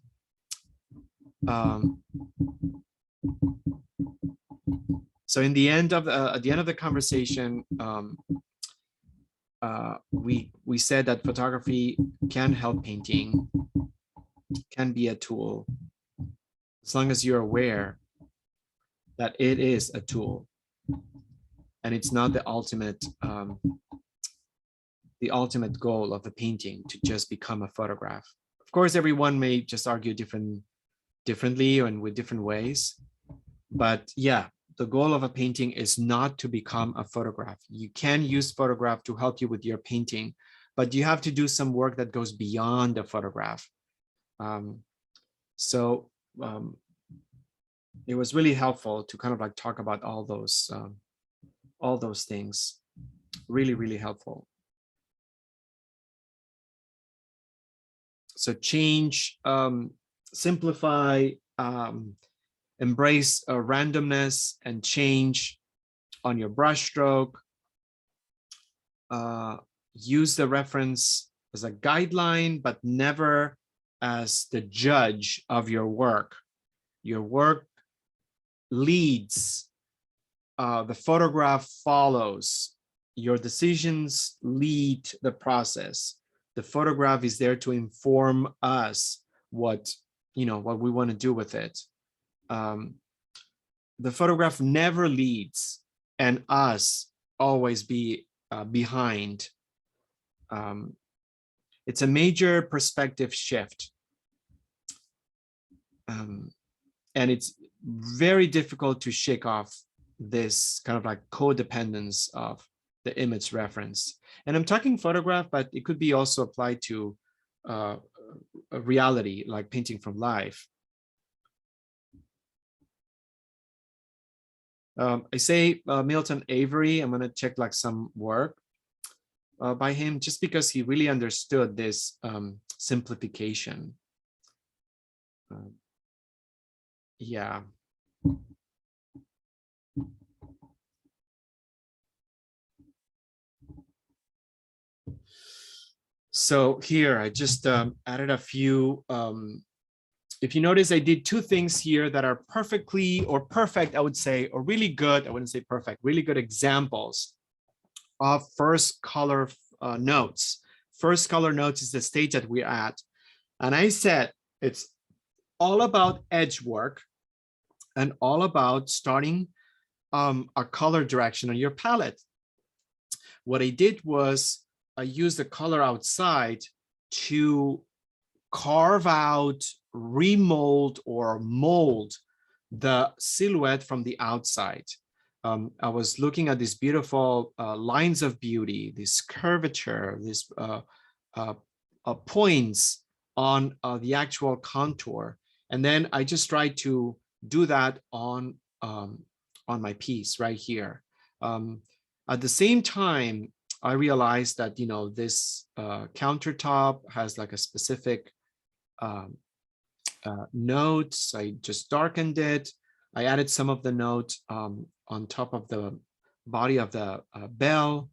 So in the end of at the end of the conversation, we said that photography can help painting, can be a tool, as long as you're aware that it is a tool and it's not the ultimate goal of the painting to just become a photograph. Of course, everyone may just argue differently and with different ways, but yeah, the goal of a painting is not to become a photograph. You can use photograph to help you with your painting, but you have to do some work that goes beyond the photograph. It was really helpful to kind of like talk about all those things. Really, really helpful. So change, simplify, embrace randomness and change on your brushstroke. Use the reference as a guideline, but never as the judge of your work. Your work leads, the photograph follows. Your decisions lead the process. The photograph is there to inform us what what we want to do with it. The photograph never leads, and us always be behind. It's a major perspective shift. And it's very difficult to shake off this kind of like codependence of the image reference. And I'm talking photograph, but it could be also applied to a reality, like painting from life. I say Milton Avery. I'm going to check like some work by him, just because he really understood this simplification. Yeah. So here I just added a few. If you notice, I did two things here that are perfectly or perfect, I would say, or really good. I wouldn't say perfect, really good examples of first color notes. First color notes is the stage that we're at. And I said it's all about edge work and all about starting a color direction on your palette. What I did was I used the color outside to carve out, remold, or mold the silhouette from the outside. I was looking at these beautiful lines of beauty, this curvature, these points on the actual contour. And then I just tried to do that on my piece right here. At the same time, I realized that, this countertop has like a specific notes. I just darkened it. I added some of the notes on top of the body of the bell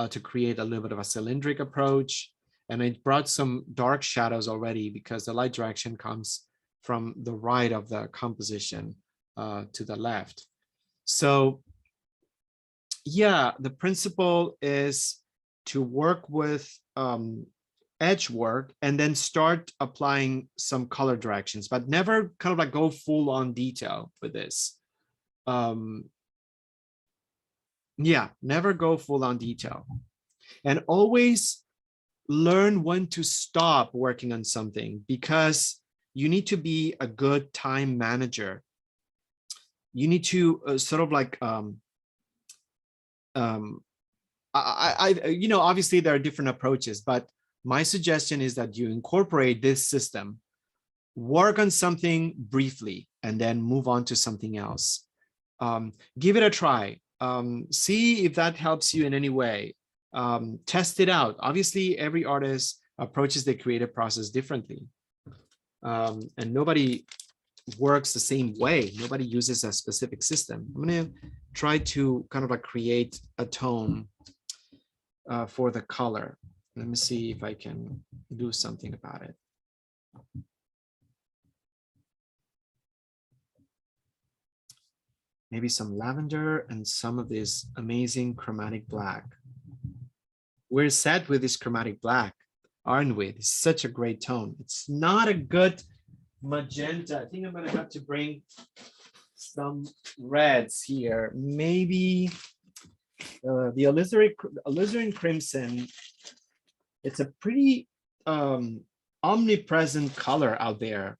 to create a little bit of a cylindric approach. And I brought some dark shadows already because the light direction comes from the right of the composition to the left. So yeah, the principle is to work with edge work and then start applying some color directions, but never kind of like go full on detail with this. Yeah, never go full on detail. And always learn when to stop working on something, because you need to be a good time manager. You need to sort of like obviously there are different approaches, but my suggestion is that you incorporate this system, work on something briefly, and then move on to something else. Give it a try. See if that helps you in any way. Test it out. Obviously, every artist approaches the creative process differently. And nobody works the same way. Nobody uses a specific system. I'm going to try to kind of like create a tone for the color. Let me see if I can do something about it. Maybe some lavender and some of this amazing chromatic black. We're set with this chromatic black, aren't we? It's such a great tone. It's not a good magenta. I think I'm going to have to bring some reds here. Maybe the alizarin crimson. It's a pretty omnipresent color out there.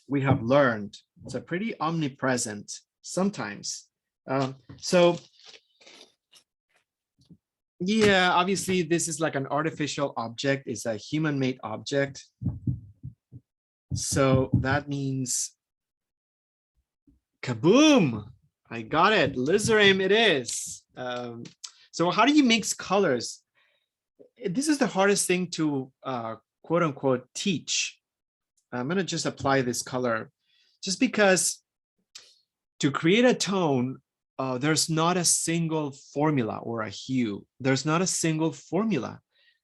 We have learned it's a pretty omnipresent sometimes. So yeah, obviously this is like an artificial object. It's a human-made object. So that means kaboom! I got it. Alizarin it is. So how do you mix colors? This is the hardest thing to quote unquote teach. I'm going to just apply this color just because to create a tone, there's not a single formula or a hue. There's not a single formula.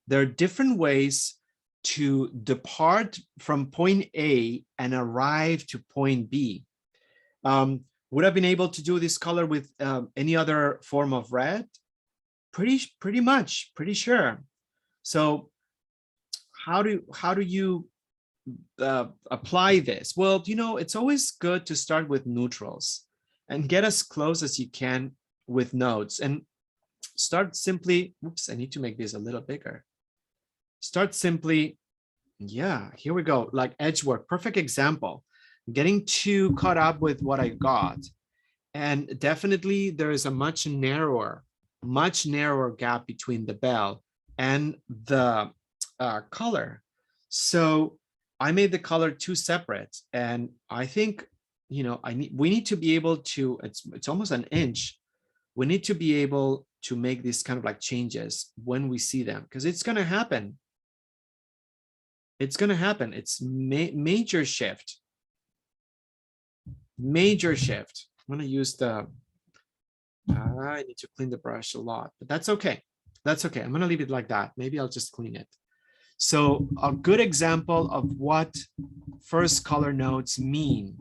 There are different ways to depart from point A and arrive to point B. Would I have been able to do this color with any other form of red? Pretty much, pretty sure. So how do you apply this? Well, you know, it's always good to start with neutrals and get as close as you can with nodes, and start simply, oops, I need to make this a little bigger. Start simply, yeah, here we go, like edge work, perfect example. Getting too caught up with what I got. And definitely there is a much narrower gap between the bell and the color. So I made the color two separate, and I think, you know, we need to be able to, it's almost an inch. We need to be able to make these kind of like changes when we see them, because it's going to happen. It's going to happen. It's major shift. Major shift. I'm going to use the, I need to clean the brush a lot, but that's okay. That's okay. I'm going to leave it like that. Maybe I'll just clean it. So a good example of what first color nodes mean.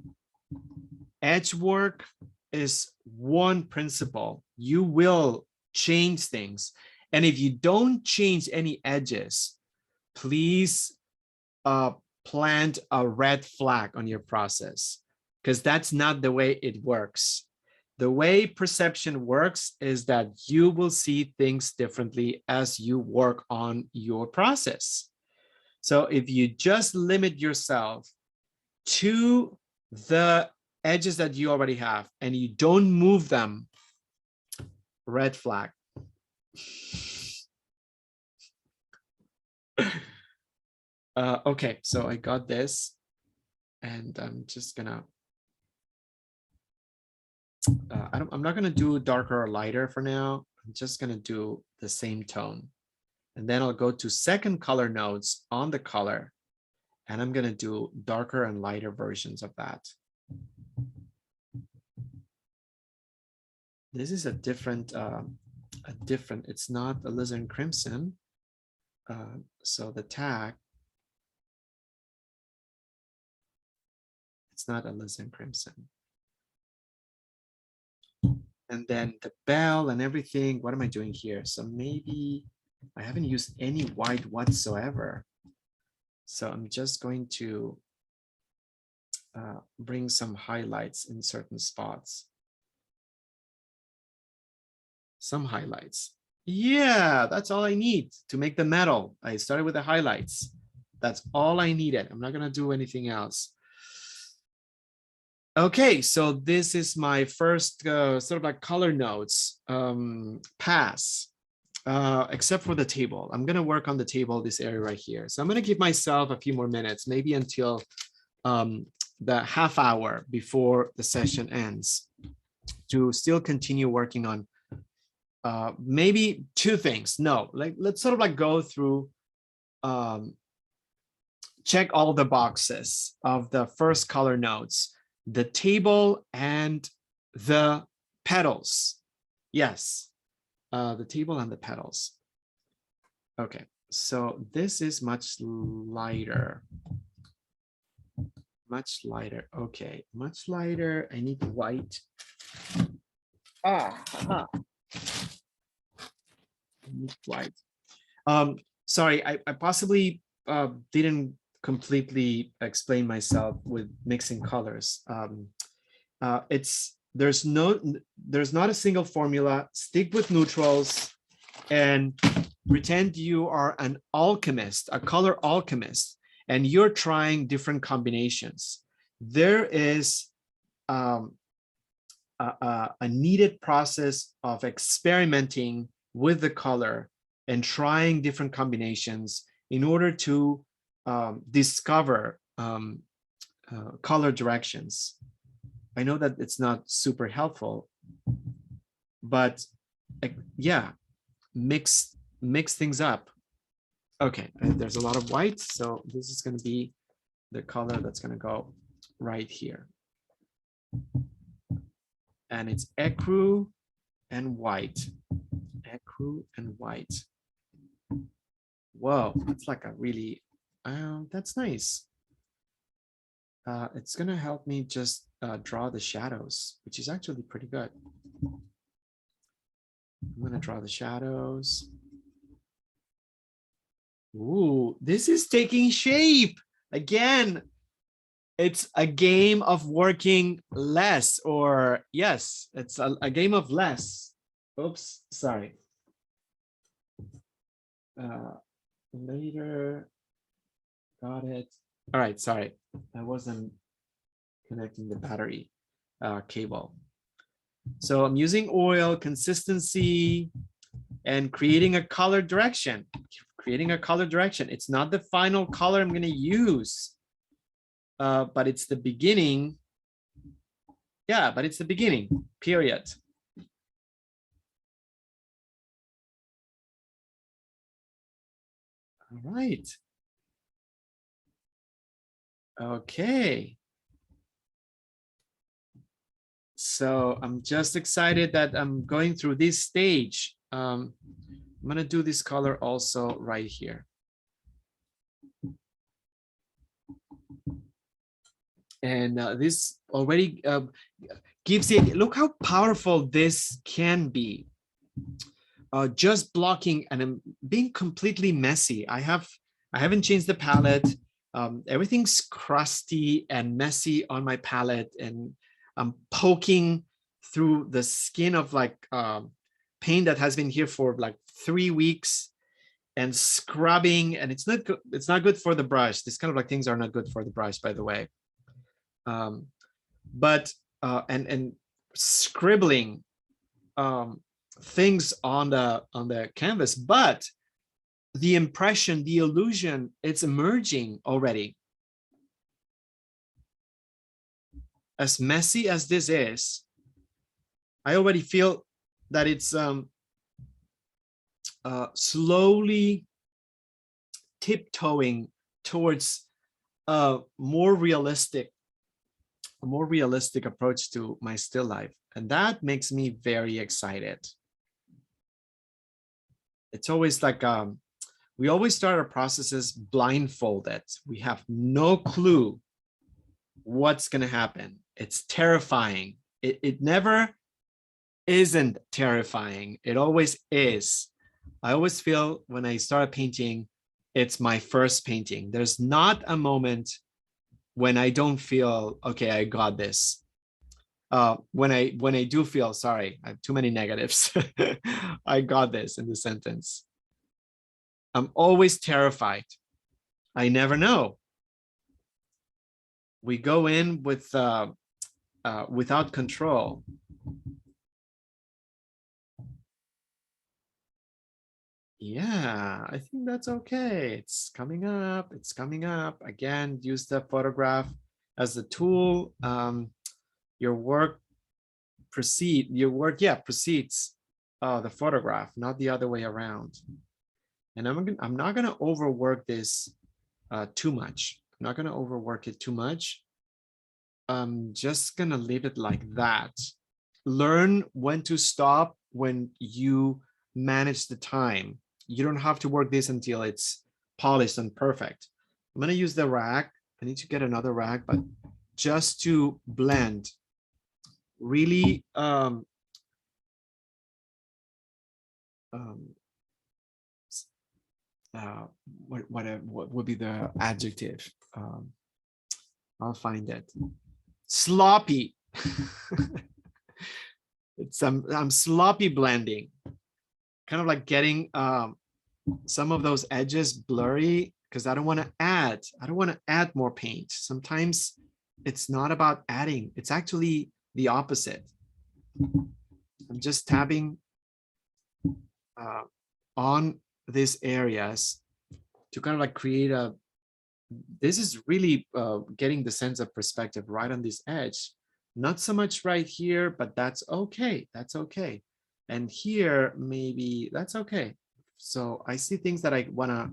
Edge work is one principle. You will change things. And if you don't change any edges, please plant a red flag on your process, because that's not the way it works. The way perception works is that you will see things differently as you work on your process. So if you just limit yourself to the edges that you already have and you don't move them, red flag. Okay, so I got this, and I'm just gonna, I'm not gonna do darker or lighter for now. I'm just gonna do the same tone. And then I'll go to second color nodes on the color, and I'm gonna do darker and lighter versions of that. This is a different, it's not alizarin crimson. So the tag, it's not alizarin crimson. And then the bell and everything, what am I doing here? So maybe I haven't used any white whatsoever. So I'm just going to bring some highlights in certain spots. Some highlights. Yeah, that's all I need to make the metal. I started with the highlights. That's all I needed. I'm not going to do anything else. Okay, so this is my first sort of like color nodes pass, except for the table. I'm going to work on the table, this area right here. So I'm going to give myself a few more minutes, maybe until the half hour before the session ends, to still continue working on maybe two things. No, like let's sort of like go through, check all the boxes of the first color nodes, the table and the petals. Yes, the table and the petals. Okay, so this is much lighter. Much lighter. Okay, much lighter. I need white. I need white. Sorry, I possibly didn't completely explain myself with mixing colors. There's not a single formula. Stick with neutrals and pretend you are an alchemist, a color alchemist, and you're trying different combinations. There is a needed process of experimenting with the color and trying different combinations in order to discover color directions. I know that it's not super helpful, but yeah, mix things up. Okay, there's a lot of white, so this is going to be the color that's going to go right here. And it's ecru and white. Ecru and white. Whoa, that's like a really, that's nice. It's going to help me just draw the shadows, which is actually pretty good. I'm going to draw the shadows. Ooh, this is taking shape. Again, it's a game of working less, or yes, it's a game of less. Oops, sorry. Later, got it. All right, sorry. I wasn't connecting the battery cable. So I'm using oil, consistency, and creating a color direction. Creating a color direction. It's not the final color I'm going to use, but it's the beginning. Yeah, but it's the beginning, period. All right. Okay. So I'm just excited that I'm going through this stage. I'm going to do this color also right here. And this already gives it, look how powerful this can be. Just blocking and I'm being completely messy. I haven't changed the palette. Everything's crusty and messy on my palette, and I'm poking through the skin of like paint that has been here for like 3 weeks, and scrubbing, and it's not good. It's not good for the brush. This kind of like things are not good for the brush, by the way. But and scribbling things on the canvas, but the impression, the illusion, it's emerging already. As messy as this is, I already feel that it's slowly tiptoeing towards a more realistic approach to my still life, and that makes me very excited. It's always like we always start our processes blindfolded. We have no clue what's going to happen. It's terrifying. It never isn't terrifying. It always is. I always feel when I start painting, it's my first painting. There's not a moment when I don't feel, okay, I got this. When I do feel, sorry, I have too many negatives. I got this in the sentence. I'm always terrified. I never know. We go in with without control. Yeah, I think that's okay. It's coming up. It's coming up. Again, use the photograph as the tool. Your work precedes the photograph, not the other way around. And I'm not gonna overwork this too much. I'm not gonna overwork it too much. I'm just gonna leave it like that. Learn when to stop when you manage the time. You don't have to work this until it's polished and perfect. I'm gonna use the rag. I need to get another rag, but just to blend. Really what would be the adjective? I'll find it. Sloppy. I'm sloppy blending, kind of like getting some of those edges blurry, because I don't want to add more paint. Sometimes it's not about adding, it's actually the opposite. I'm just tabbing on these areas to kind of like create a, this is really getting the sense of perspective right on this edge. Not so much right here, but that's okay. That's okay. And here, maybe that's okay. So I see things that I want to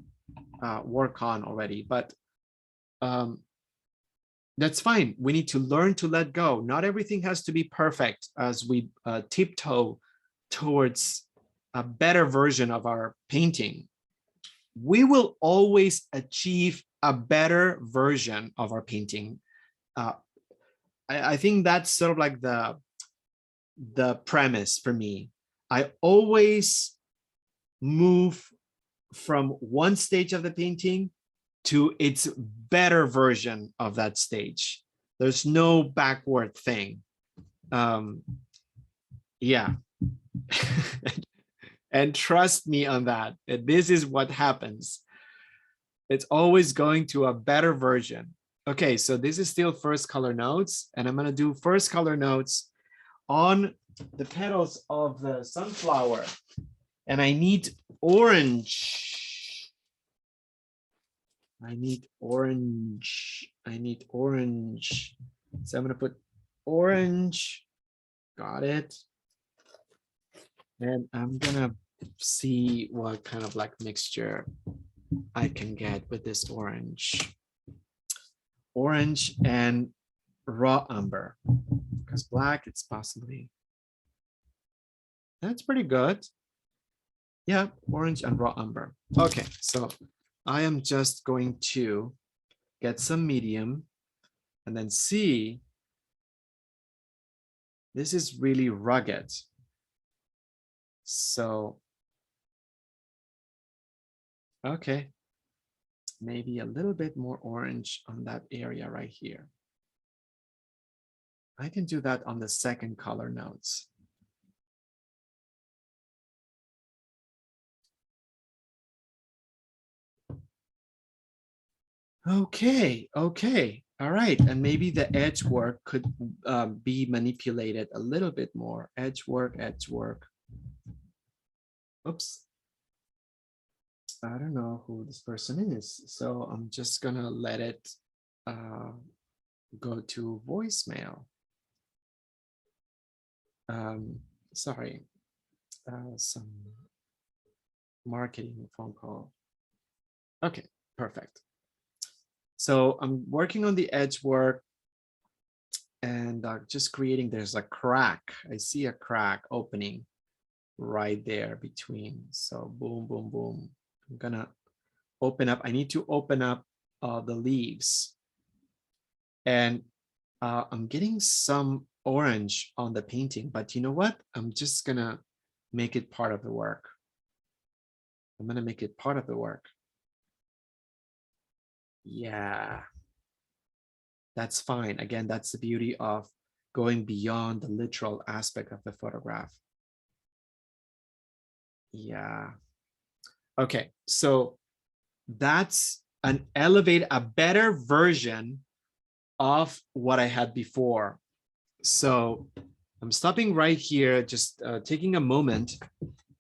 work on already, but that's fine. We need to learn to let go. Not everything has to be perfect as we tiptoe towards a better version of our painting. We will always achieve a better version of our painting. I think that's sort of like the premise for me. I always move from one stage of the painting to its better version of that stage. There's no backward thing. Yeah. And trust me on that, that this is what happens. It's always going to a better version. Okay, so this is still first color notes, and I'm gonna do first color notes on the petals of the sunflower. And I need orange. I need orange. I need orange. So I'm gonna put orange. Got it. And I'm gonna see what kind of like mixture I can get with this orange. Orange and raw umber, because black it's possibly. That's pretty good. Yeah, orange and raw umber. Okay, so I am just going to get some medium and then see. This is really rugged. So, okay, maybe a little bit more orange on that area right here. I can do that on the second color notes. Okay, okay, all right. And maybe the edge work could be manipulated a little bit more. Edge work, edge work. Oops. I don't know who this person is, so I'm just gonna let it go to voicemail. Sorry, some marketing phone call. Okay, perfect. So I'm working on the edge work and just creating, there's a crack. I see a crack opening right there between. So boom, boom, boom. I'm gonna open up. I need to open up the leaves. And I'm getting some orange on the painting, but you know what? I'm just gonna make it part of the work. I'm gonna make it part of the work. Yeah, that's fine. Again, that's the beauty of going beyond the literal aspect of the photograph. Yeah. Okay, so that's a better version of what I had before. So I'm stopping right here, just taking a moment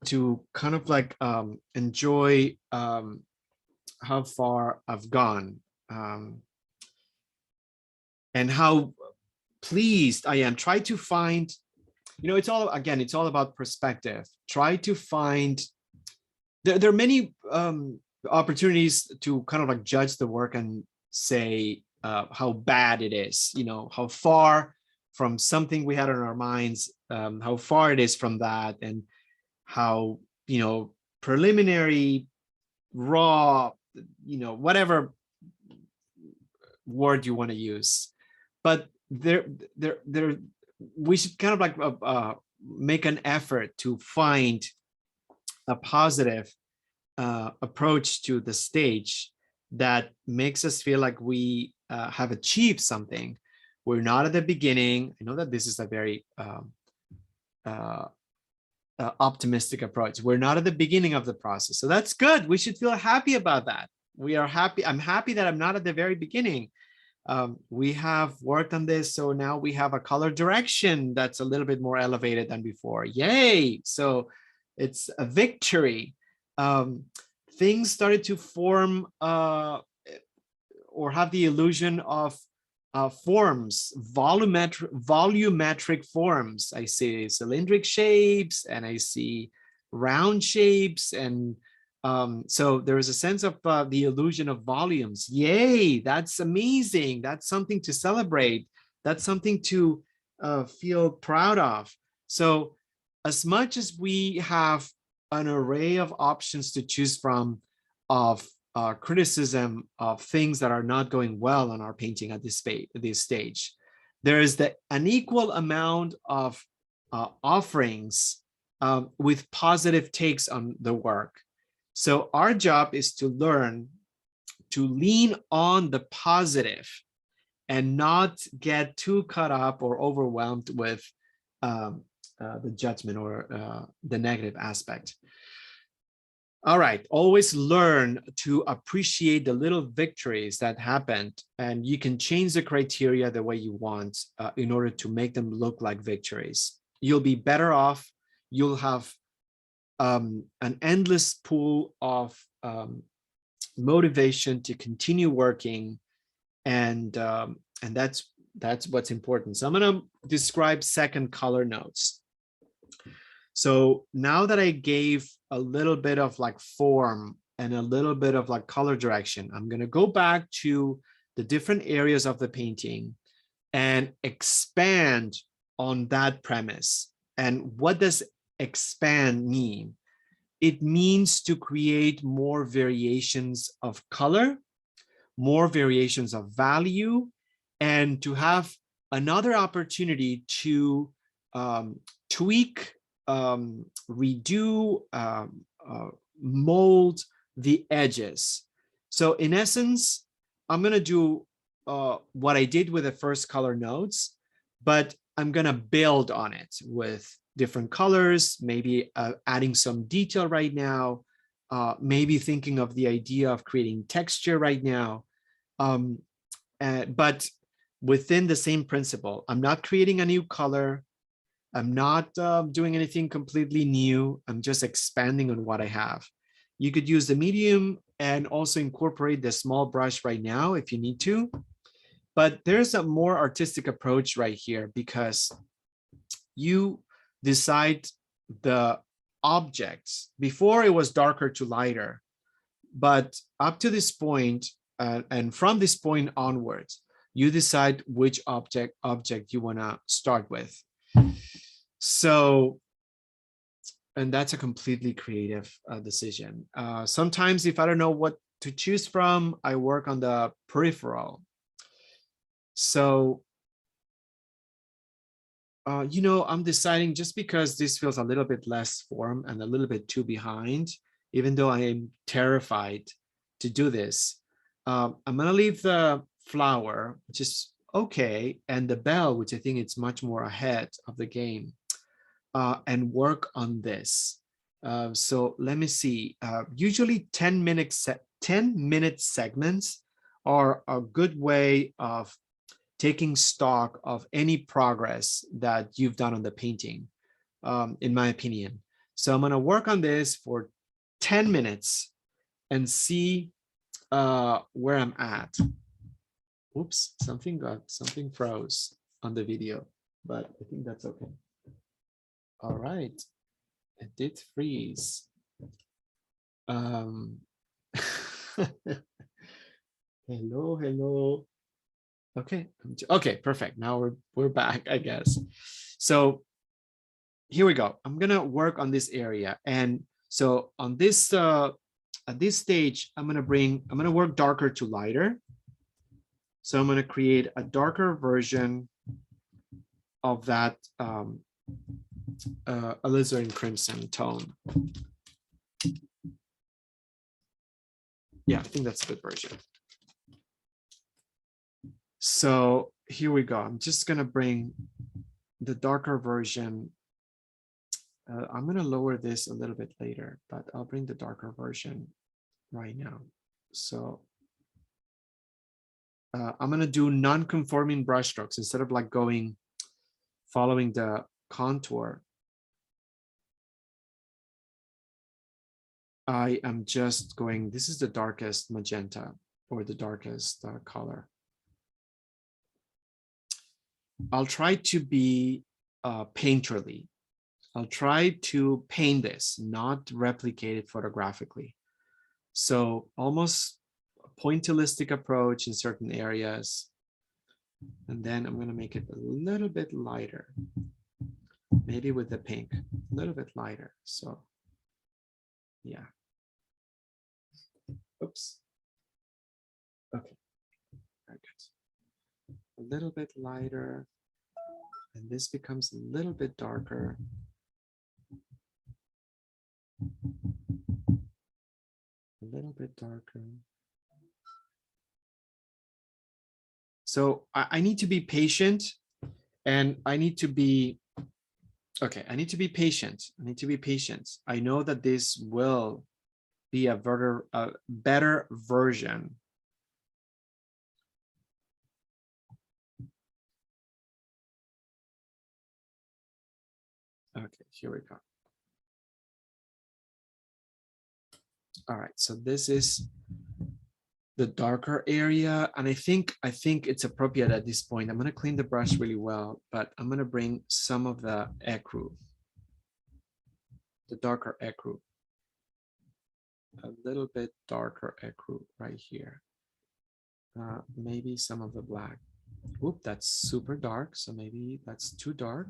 to kind of like enjoy how far I've gone and how pleased I am. Try to find, you know, it's all, again, it's all about perspective. Try to find, there are many opportunities to kind of like judge the work and say how bad it is, you know, how far from something we had in our minds, how far it is from that, and how, you know, preliminary, raw, you know, whatever word you want to use. But we should kind of like make an effort to find a positive approach to the stage that makes us feel like we have achieved something. We're not at the beginning. I know that this is a very optimistic approach. We're not at the beginning of the process. So that's good. We should feel happy about that. We are happy. I'm happy that I'm not at the very beginning. We have worked on this. So now we have a color direction that's a little bit more elevated than before. Yay. So it's a victory. Things started to form or have the illusion of forms, volumetric forms. I see cylindric shapes and I see round shapes. And so there is a sense of the illusion of volumes. Yay, that's amazing. That's something to celebrate. That's something to feel proud of. So as much as we have an array of options to choose from of criticism of things that are not going well on our painting at this stage, there is an equal amount of offerings with positive takes on the work. So our job is to learn to lean on the positive and not get too caught up or overwhelmed with the judgment or the negative aspect. All right, always learn to appreciate the little victories that happened, and you can change the criteria the way you want in order to make them look like victories. You'll be better off. You'll have an endless pool of motivation to continue working, and that's what's important. So I'm going to describe second color notes. So now that I gave a little bit of like form and a little bit of like color direction, I'm going to go back to the different areas of the painting and expand on that premise. And what does expand mean? It means to create more variations of color, more variations of value, and to have another opportunity to tweak, redo, mold the edges. So in essence, I'm going to do what I did with the first color notes, but I'm going to build on it with different colors, maybe adding some detail right now, maybe thinking of the idea of creating texture right now. But within the same principle, I'm not creating a new color. I'm not doing anything completely new. I'm just expanding on what I have. You could use the medium and also incorporate the small brush right now if you need to. But there's a more artistic approach right here because you decide the objects. Before it was darker to lighter, but up to this point, and from this point onwards, you decide which object you want to start with. So, and that's a completely creative decision. Sometimes if I don't know what to choose from, I work on the peripheral. So, you know, I'm deciding just because this feels a little bit less form and a little bit too behind, even though I am terrified to do this. I'm gonna leave the flower, which is okay, and the bell, which I think it's much more ahead of the game, and work on this. So let me see. Usually 10-minute segments are a good way of taking stock of any progress that you've done on the painting, in my opinion. So I'm gonna work on this for 10 minutes and see where I'm at. Oops, something froze on the video, but I think that's okay. All right, it did freeze. Hello. Okay, perfect. Now we're back, I guess. So here we go. I'm gonna work on this area, and so on this at this stage, I'm gonna work darker to lighter. So I'm gonna create a darker version of that alizarin crimson tone. Yeah, I think that's a good version. So here we go. I'm just gonna bring the darker version. I'm gonna lower this a little bit later, but I'll bring the darker version right now. So I'm gonna do non-conforming brushstrokes instead of like following the contour. I am just going, this is the darkest magenta or the darkest color. I'll try to be painterly. I'll try to paint this, not replicate it photographically. So almost a pointillistic approach in certain areas. And then I'm going to make it a little bit lighter, maybe with the pink, a little bit lighter. So yeah. Oops. Okay. Very good. A little bit lighter. And this becomes a little bit darker. A little bit darker. So I need to be patient, and I need to be, okay, I need to be patient. I need to be patient. I know that this will be a better version. Okay, here we go. All right, so this is the darker area, and I think it's appropriate at this point. I'm going to clean the brush really well, but I'm going to bring some of the ecru, the darker ecru, a little bit darker ecru right here. Maybe some of the black. Oop, that's super dark, so maybe that's too dark.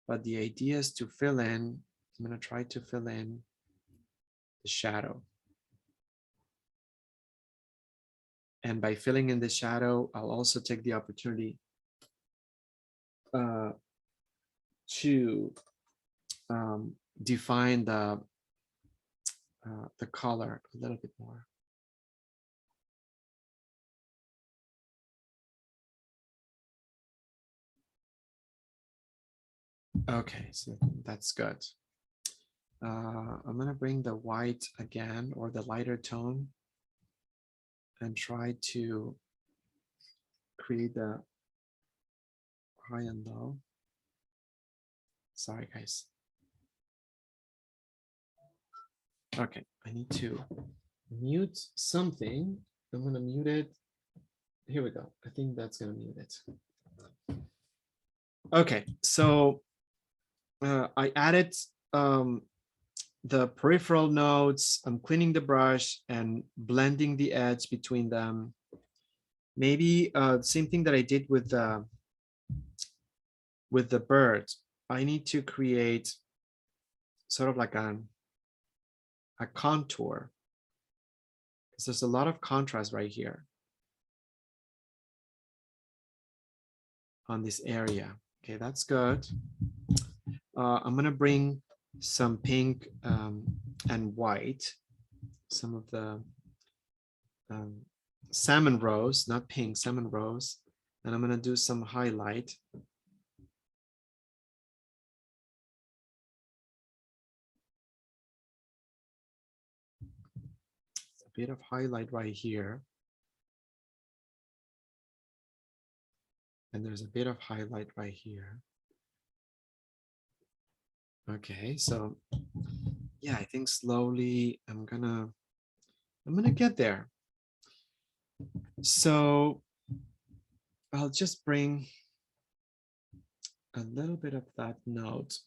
But the idea is to fill in. I'm going to try to fill in the shadow. And by filling in the shadow, I'll also take the opportunity to define the color a little bit more. Okay, so that's good. I'm gonna bring the white again, or the lighter tone, and try to create the high and low. Sorry, guys. Okay, I need to mute something. I'm gonna mute it. Here we go. I think that's gonna mute it. Okay, so I added the peripheral nodes. I'm cleaning the brush and blending the edge between them. Maybe same thing that I did with the bird. I need to create sort of like a contour, because there's a lot of contrast right here on this area. Okay, that's good. I'm gonna bring some pink and white, some of the salmon rose, not pink, salmon rose, and I'm gonna do some highlight. A bit of highlight right here. And there's a bit of highlight right here. Okay, so yeah, I think slowly I'm gonna get there. So I'll just bring a little bit of that note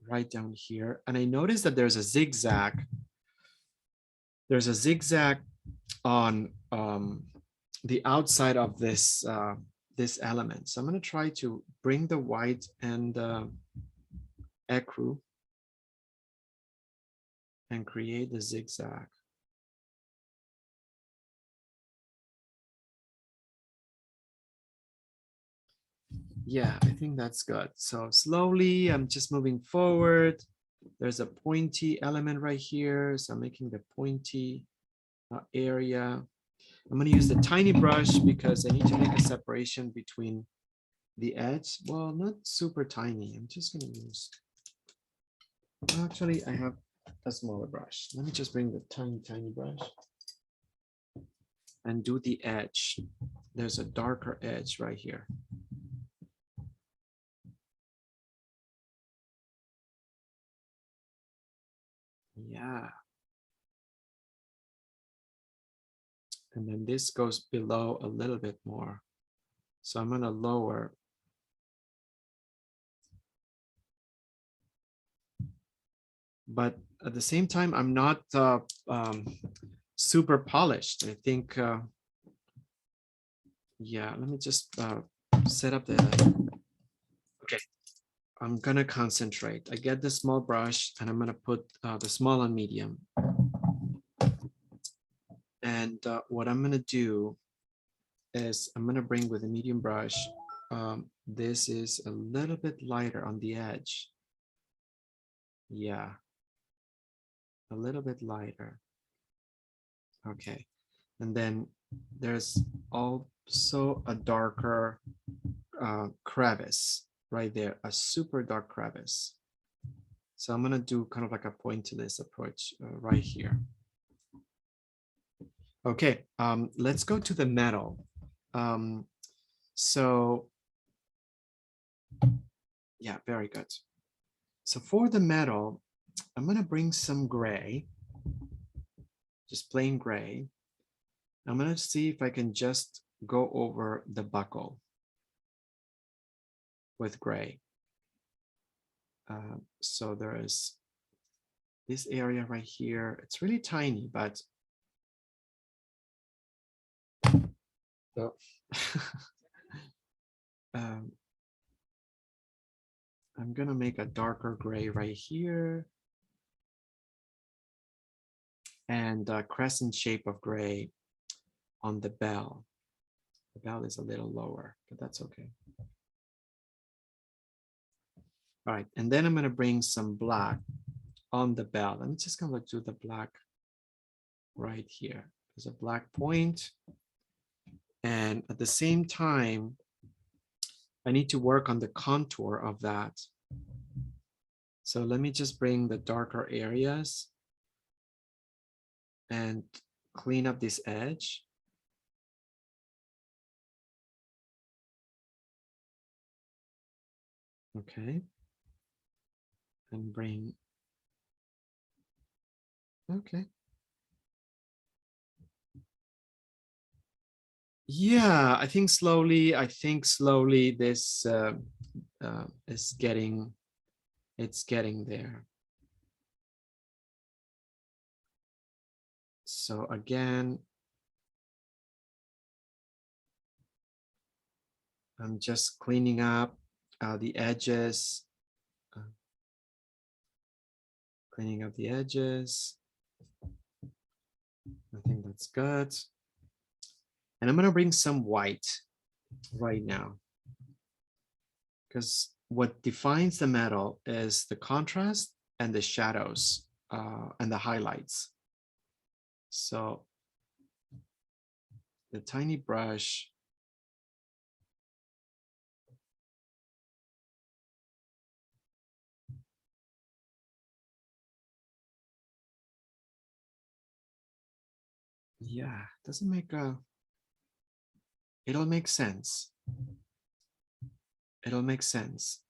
right down here. And I noticed that there's a zigzag. There's a zigzag on the outside of this this element. So I'm going to try to bring the white and ecru and create the zigzag. Yeah, I think that's good. So slowly, I'm just moving forward. There's a pointy element right here. So I'm making the pointy area. I'm going to use the tiny brush because I need to make a separation between the edge. Well, not super tiny. I'm just going to use, actually, I have a smaller brush. Let me just bring the tiny brush and do the edge. There's a darker edge right here. Yeah. And then this goes below a little bit more. So I'm going to lower. But at the same time, I'm not super polished. I think, yeah, let me just set up the, okay. I'm going to concentrate. I get the small brush and I'm going to put the small on medium. And what I'm going to do is I'm going to bring with a medium brush. This is a little bit lighter on the edge. Yeah, a little bit lighter. Okay. And then there's also a darker crevice right there, a super dark crevice. So I'm gonna do kind of like a pointillist approach right here. Okay, let's go to the metal. So yeah, very good. So for the metal, I'm gonna bring some gray, just plain gray. I'm gonna see if I can just go over the buckle with gray. So there is this area right here. It's really tiny, but so, I'm gonna make a darker gray right here and a crescent shape of gray on the bell. The bell is a little lower, but that's okay. All right, and then I'm gonna bring some black on the bell. I'm just gonna do the black right here. There's a black point. And at the same time, I need to work on the contour of that. So let me just bring the darker areas and clean up this edge. Okay. And bring, okay. Yeah, I think slowly this is getting, it's getting there. So again, I'm just cleaning up the edges, cleaning up the edges. I think that's good. And I'm gonna bring some white right now, because what defines the metal is the contrast and the shadows and the highlights. So the tiny brush, yeah, doesn't make a, it'll make sense. It'll make sense.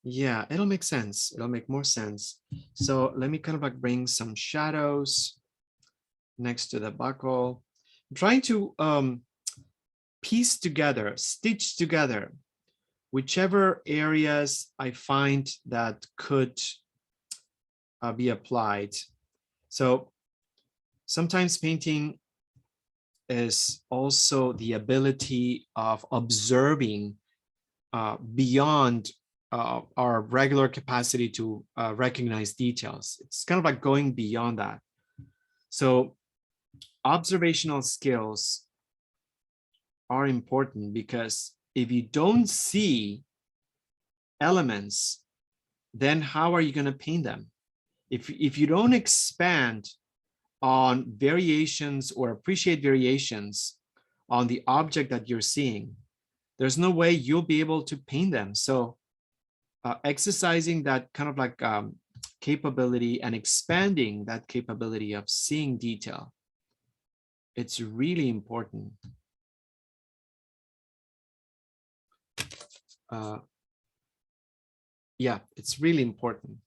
Yeah, it'll make sense. It'll make more sense. So let me kind of like bring some shadows next to the buckle. I'm trying to piece together, stitch together, whichever areas I find that could be applied. So sometimes painting is also the ability of observing beyond our regular capacity to recognize details. It's kind of like going beyond that. So observational skills are important, because if you don't see elements, then how are you going to paint them? If you don't expand on variations or appreciate variations on the object that you're seeing, there's no way you'll be able to paint them. So exercising that kind of like capability and expanding that capability of seeing detail, it's really important. Yeah, it's really important.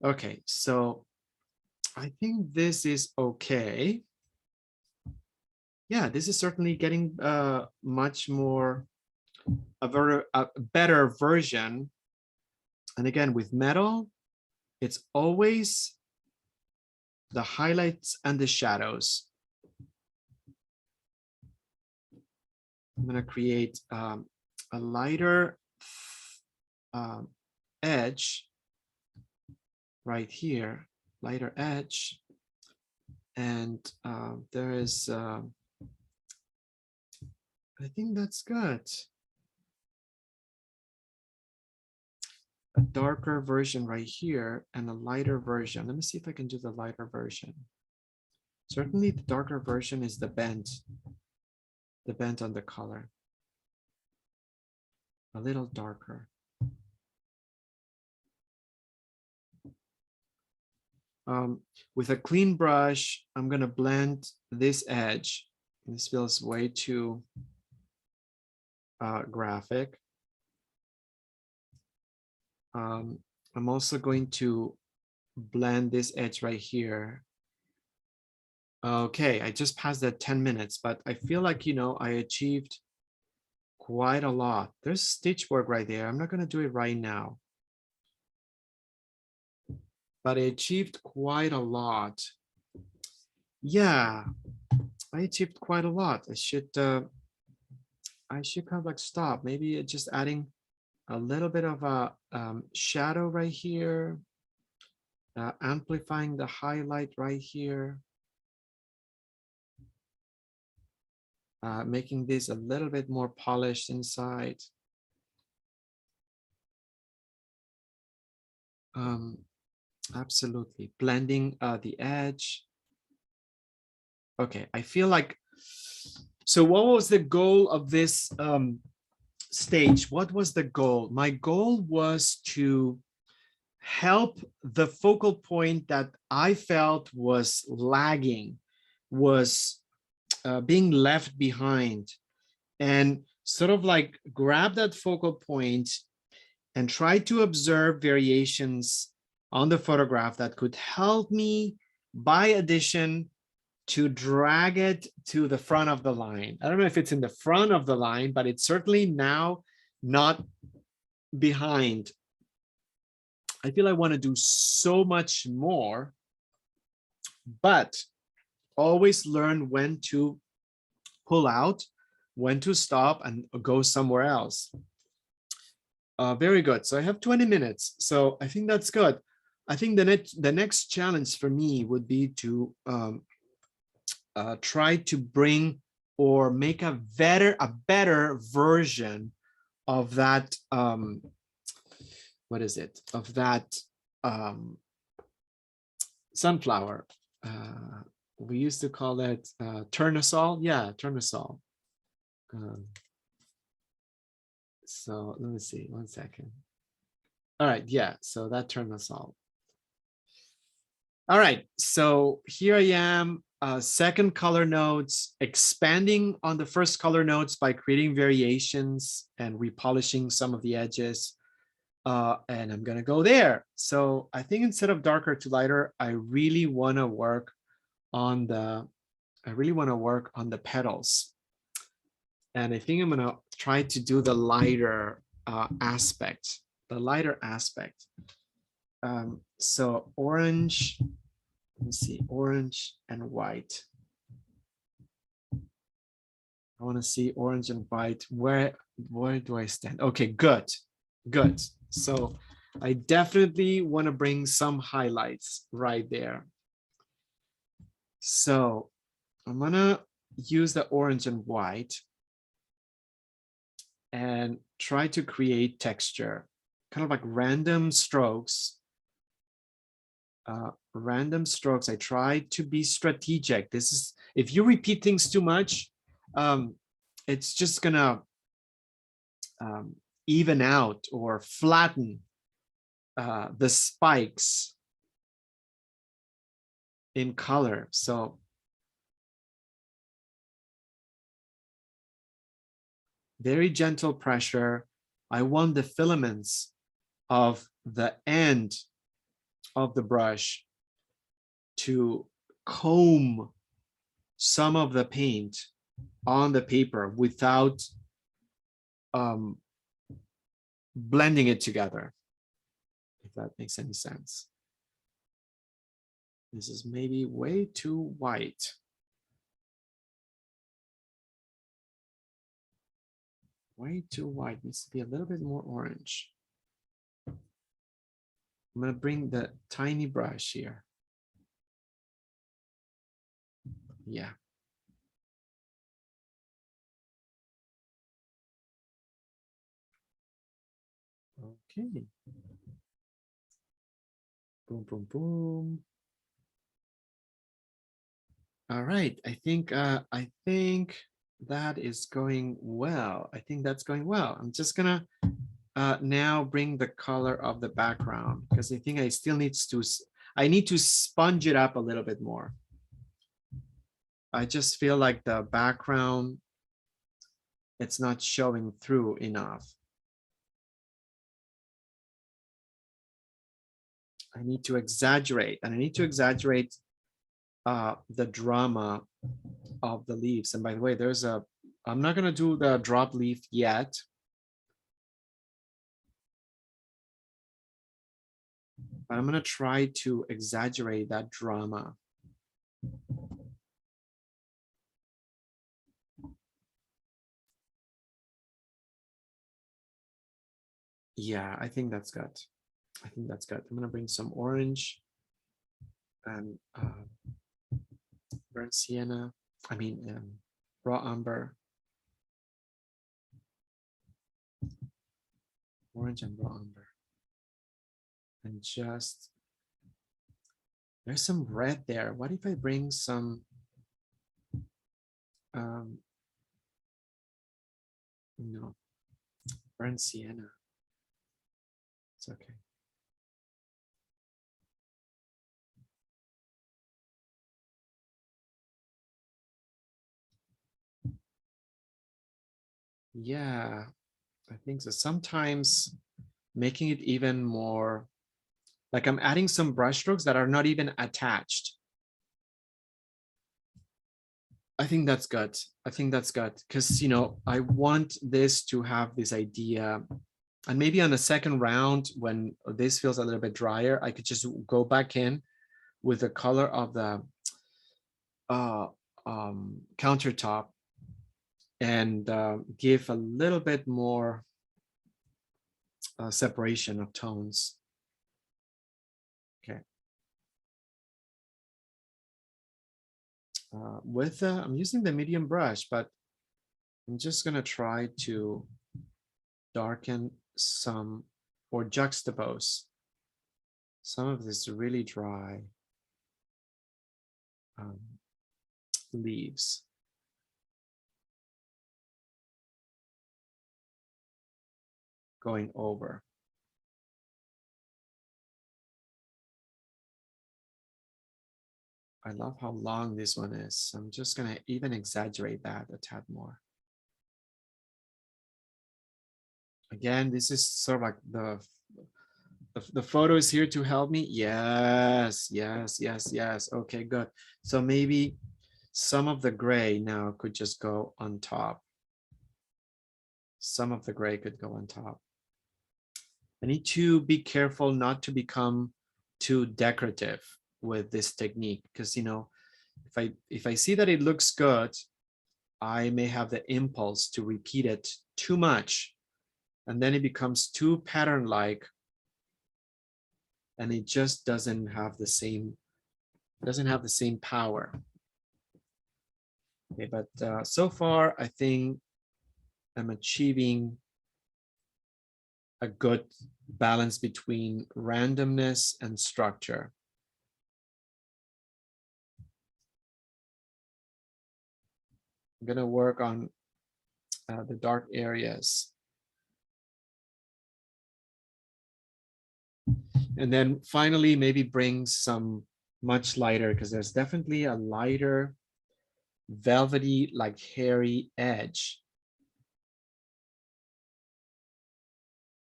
Okay, so I think this is okay. Yeah, this is certainly getting much more a better version. And again, with metal, it's always the highlights and the shadows. I'm going to create a lighter edge right here, lighter edge. And there is, I think that's good. a darker version right here and a lighter version. Let me see if I can do the lighter version. Certainly the darker version is the bent on the color. A little darker. With a clean brush, I'm gonna blend this edge. This feels way too graphic. I'm also going to blend this edge right here. Okay, I just passed that 10 minutes, but I feel like, you know, I achieved quite a lot. There's stitch work right there. I'm not gonna do it right now, but I achieved quite a lot. Yeah, I achieved quite a lot. I should kind of like stop. Maybe just adding a little bit of a shadow right here, amplifying the highlight right here, making this a little bit more polished inside. Absolutely, blending the edge. Okay, I feel like, so what was the goal of this stage? What was the goal? My goal was to help the focal point that I felt was lagging, was being left behind, and sort of like grab that focal point and try to observe variations on the photograph that could help me, by addition, to drag it to the front of the line. I don't know if it's in the front of the line, but it's certainly now not behind. I feel I want to do so much more, but always learn when to pull out, when to stop and go somewhere else. Very good. So I have 20 minutes. So I think that's good. I think the next challenge for me would be to try to bring or make a better version of that. What is it? Of that sunflower. We used to call it tournesol. Yeah, tournesol. So let me see, 1 second. All right, yeah, so that tournesol. All right, so here I am, second color nodes, expanding on the first color nodes by creating variations and repolishing some of the edges. And I'm gonna go there. So I think instead of darker to lighter, I really wanna work on the petals. And I think I'm gonna try to do the lighter aspect, so orange, let me see, orange and white. I want to see orange and white. Where do I stand? Okay, good. So I definitely want to bring some highlights right there. So I'm gonna use the orange and white and try to create texture, kind of like random strokes. I try to be strategic. This is, if you repeat things too much, it's just gonna even out or flatten the spikes in color. So very gentle pressure. I want the filaments of the end of the brush to comb some of the paint on the paper without blending it together, if that makes any sense. This is maybe way too white. Way too white, needs to be a little bit more orange. I'm gonna bring the tiny brush here. Yeah. Okay. Boom, boom, boom. All right, I think that is going well. I think that's going well. I'm just gonna now bring the color of the background because I think I still I need to sponge it up a little bit more. I just feel like the background, it's not showing through enough. I need to exaggerate, and I need to exaggerate the drama of the leaves. And by the way, I'm not gonna do the drop leaf yet. But I'm gonna try to exaggerate that drama. Yeah, I think that's good. I think that's good. I'm gonna bring some orange and burnt sienna. I mean, raw umber. Orange and raw umber. And just, there's some red there. What if I bring some, no, burnt sienna. It's okay. Yeah, I think so. Sometimes making it even more, like I'm adding some brush strokes that are not even attached. I think that's good. I think that's good because, you know, I want this to have this idea, and maybe on the second round, when this feels a little bit drier, I could just go back in with the color of the countertop and give a little bit more separation of tones. Okay. I'm using the medium brush, but I'm just gonna try to darken some or juxtapose some of this really dry leaves. Going over. I love how long this one is. I'm just gonna even exaggerate that a tad more. Again, this is sort of like the photo is here to help me. Yes, yes, yes, yes. Okay, good. So maybe some of the gray now could just go on top. Some of the gray could go on top. I need to be careful not to become too decorative with this technique because, you know, if I see that it looks good, I may have the impulse to repeat it too much, and then it becomes too pattern-like, and it just doesn't have the same power. Okay, but so far I think I'm achieving a good balance between randomness and structure. I'm gonna work on the dark areas. And then finally, maybe bring some much lighter, because there's definitely a lighter, velvety, like hairy edge.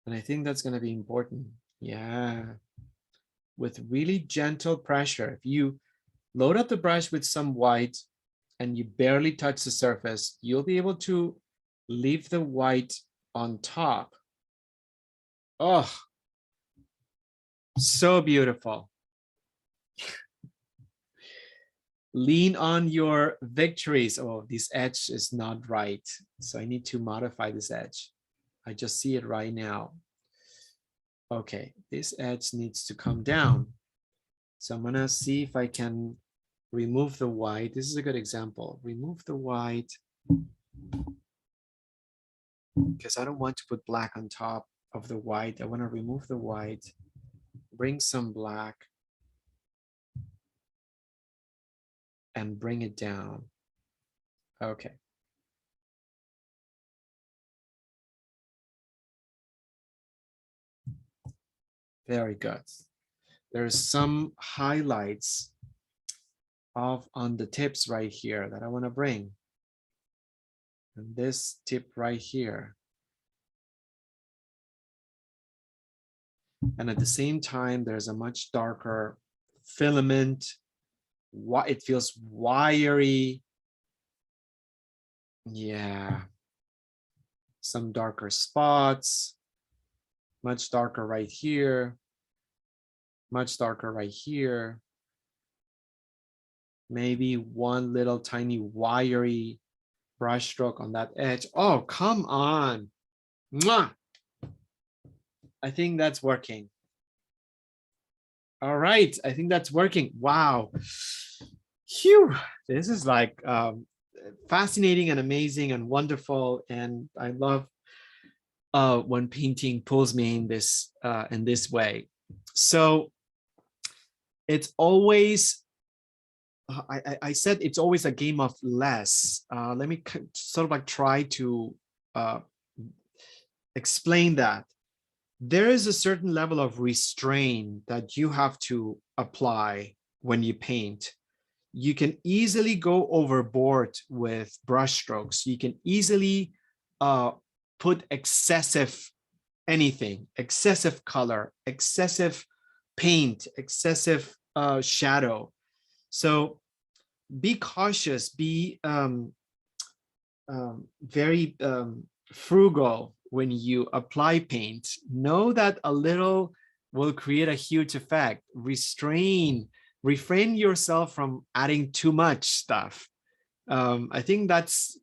And I think that's gonna be important. Yeah. With really gentle pressure. If you load up the brush with some white and you barely touch the surface, you'll be able to leave the white on top. Oh, so beautiful. Lean on your victories. Oh, this edge is not right. So I need to modify this edge. I just see it right now. Okay, this edge needs to come down. So I'm gonna see if I can remove the white. This is a good example. Remove the white because I don't want to put black on top of the white. I want to remove the white, bring some black and bring it down. Okay. Very good. There's some highlights on the tips right here that I want to bring. And this tip right here. And at the same time, there's a much darker filament. It feels wiry. Yeah. Some darker spots. Much darker right here. Much darker right here. Maybe one little tiny wiry brush stroke on that edge. Oh, come on. Mwah! I think that's working. All right, I think that's working. Wow. Phew. This is like fascinating and amazing and wonderful. And I love when painting pulls me in this way. So it's always, I said it's always a game of less. Let me sort of like try to explain that. There is a certain level of restraint that you have to apply when you paint. You can easily go overboard with brush strokes. You can easily put excessive anything, excessive color, excessive paint, excessive shadow. So be cautious, be very frugal when you apply paint. Know that a little will create a huge effect. Refrain yourself from adding too much stuff. I think that's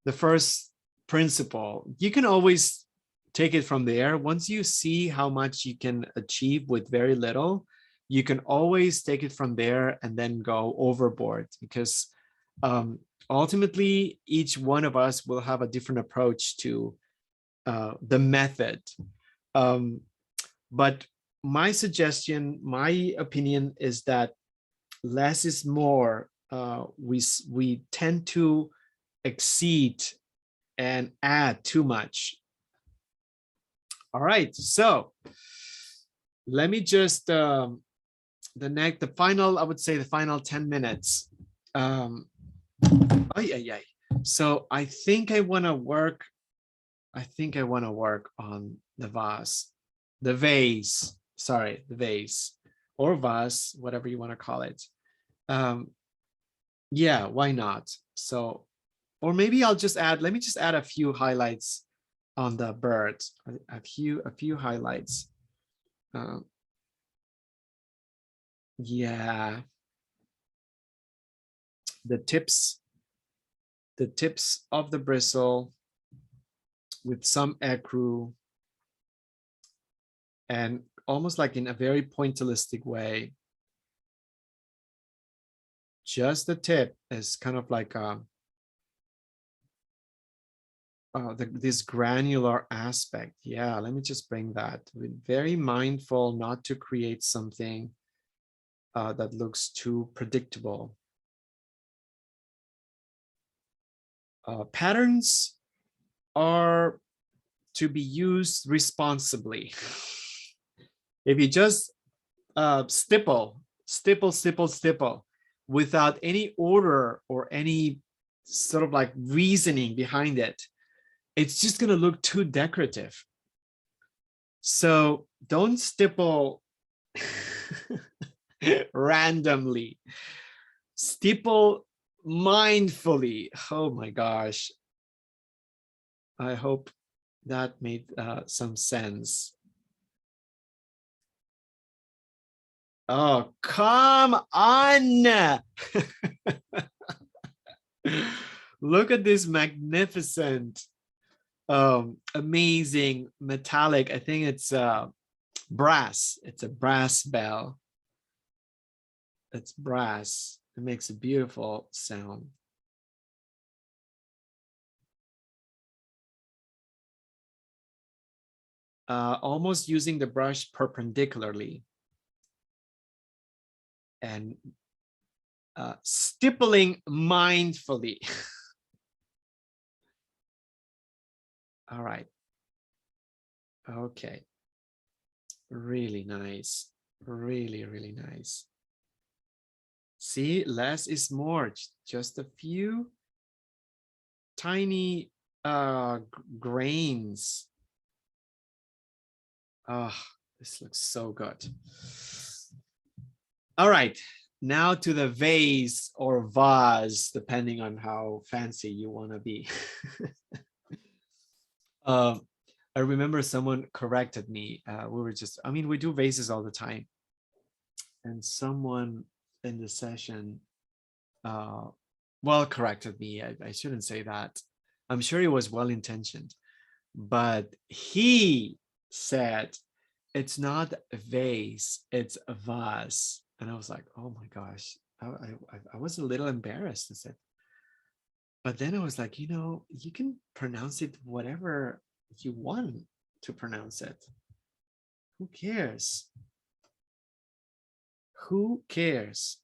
the first principle. You can always take it from there. Once you see how much you can achieve with very little, you can always take it from there and then go overboard, because ultimately each one of us will have a different approach to the method. But my suggestion, my opinion is that less is more. We tend to exceed and add too much. All right, so let me just I would say the final 10 minutes. So I think I want to work on the vase, or vase, whatever you want to call it. Yeah, why not? So, or maybe I'll just add, let me just add a few highlights on the bird, a few highlights. Yeah, the tips of the bristle with some ecru, and almost like in a very pointillistic way. Just the tip is kind of like this granular aspect. Yeah, let me just bring that. Very mindful not to create something that looks too predictable. Patterns are to be used responsibly. If you just stipple without any order or any sort of like reasoning behind it, it's just going to look too decorative. So don't stipple randomly. Stipple mindfully. Oh my gosh. I hope that made some sense. Oh, come on. Look at this magnificent, amazing metallic. I think it's brass. It's a brass bell. It's brass. It makes a beautiful sound. Almost using the brush perpendicularly. and stippling mindfully. All right. Okay. Really nice. Really, really nice. See, less is more. Just a few tiny grains. Oh, this looks so good. All right, now to the vase or vase, depending on how fancy you want to be. I remember someone corrected me. We were just, I mean, we do vases all the time. And someone in the session, well, corrected me. I shouldn't say that. I'm sure he was well-intentioned, but he said, it's not a vase, it's a vase. And I was like, oh my gosh, I was a little embarrassed. I said, but then I was like, you know, you can pronounce it whatever you want to pronounce it. Who cares? Who cares?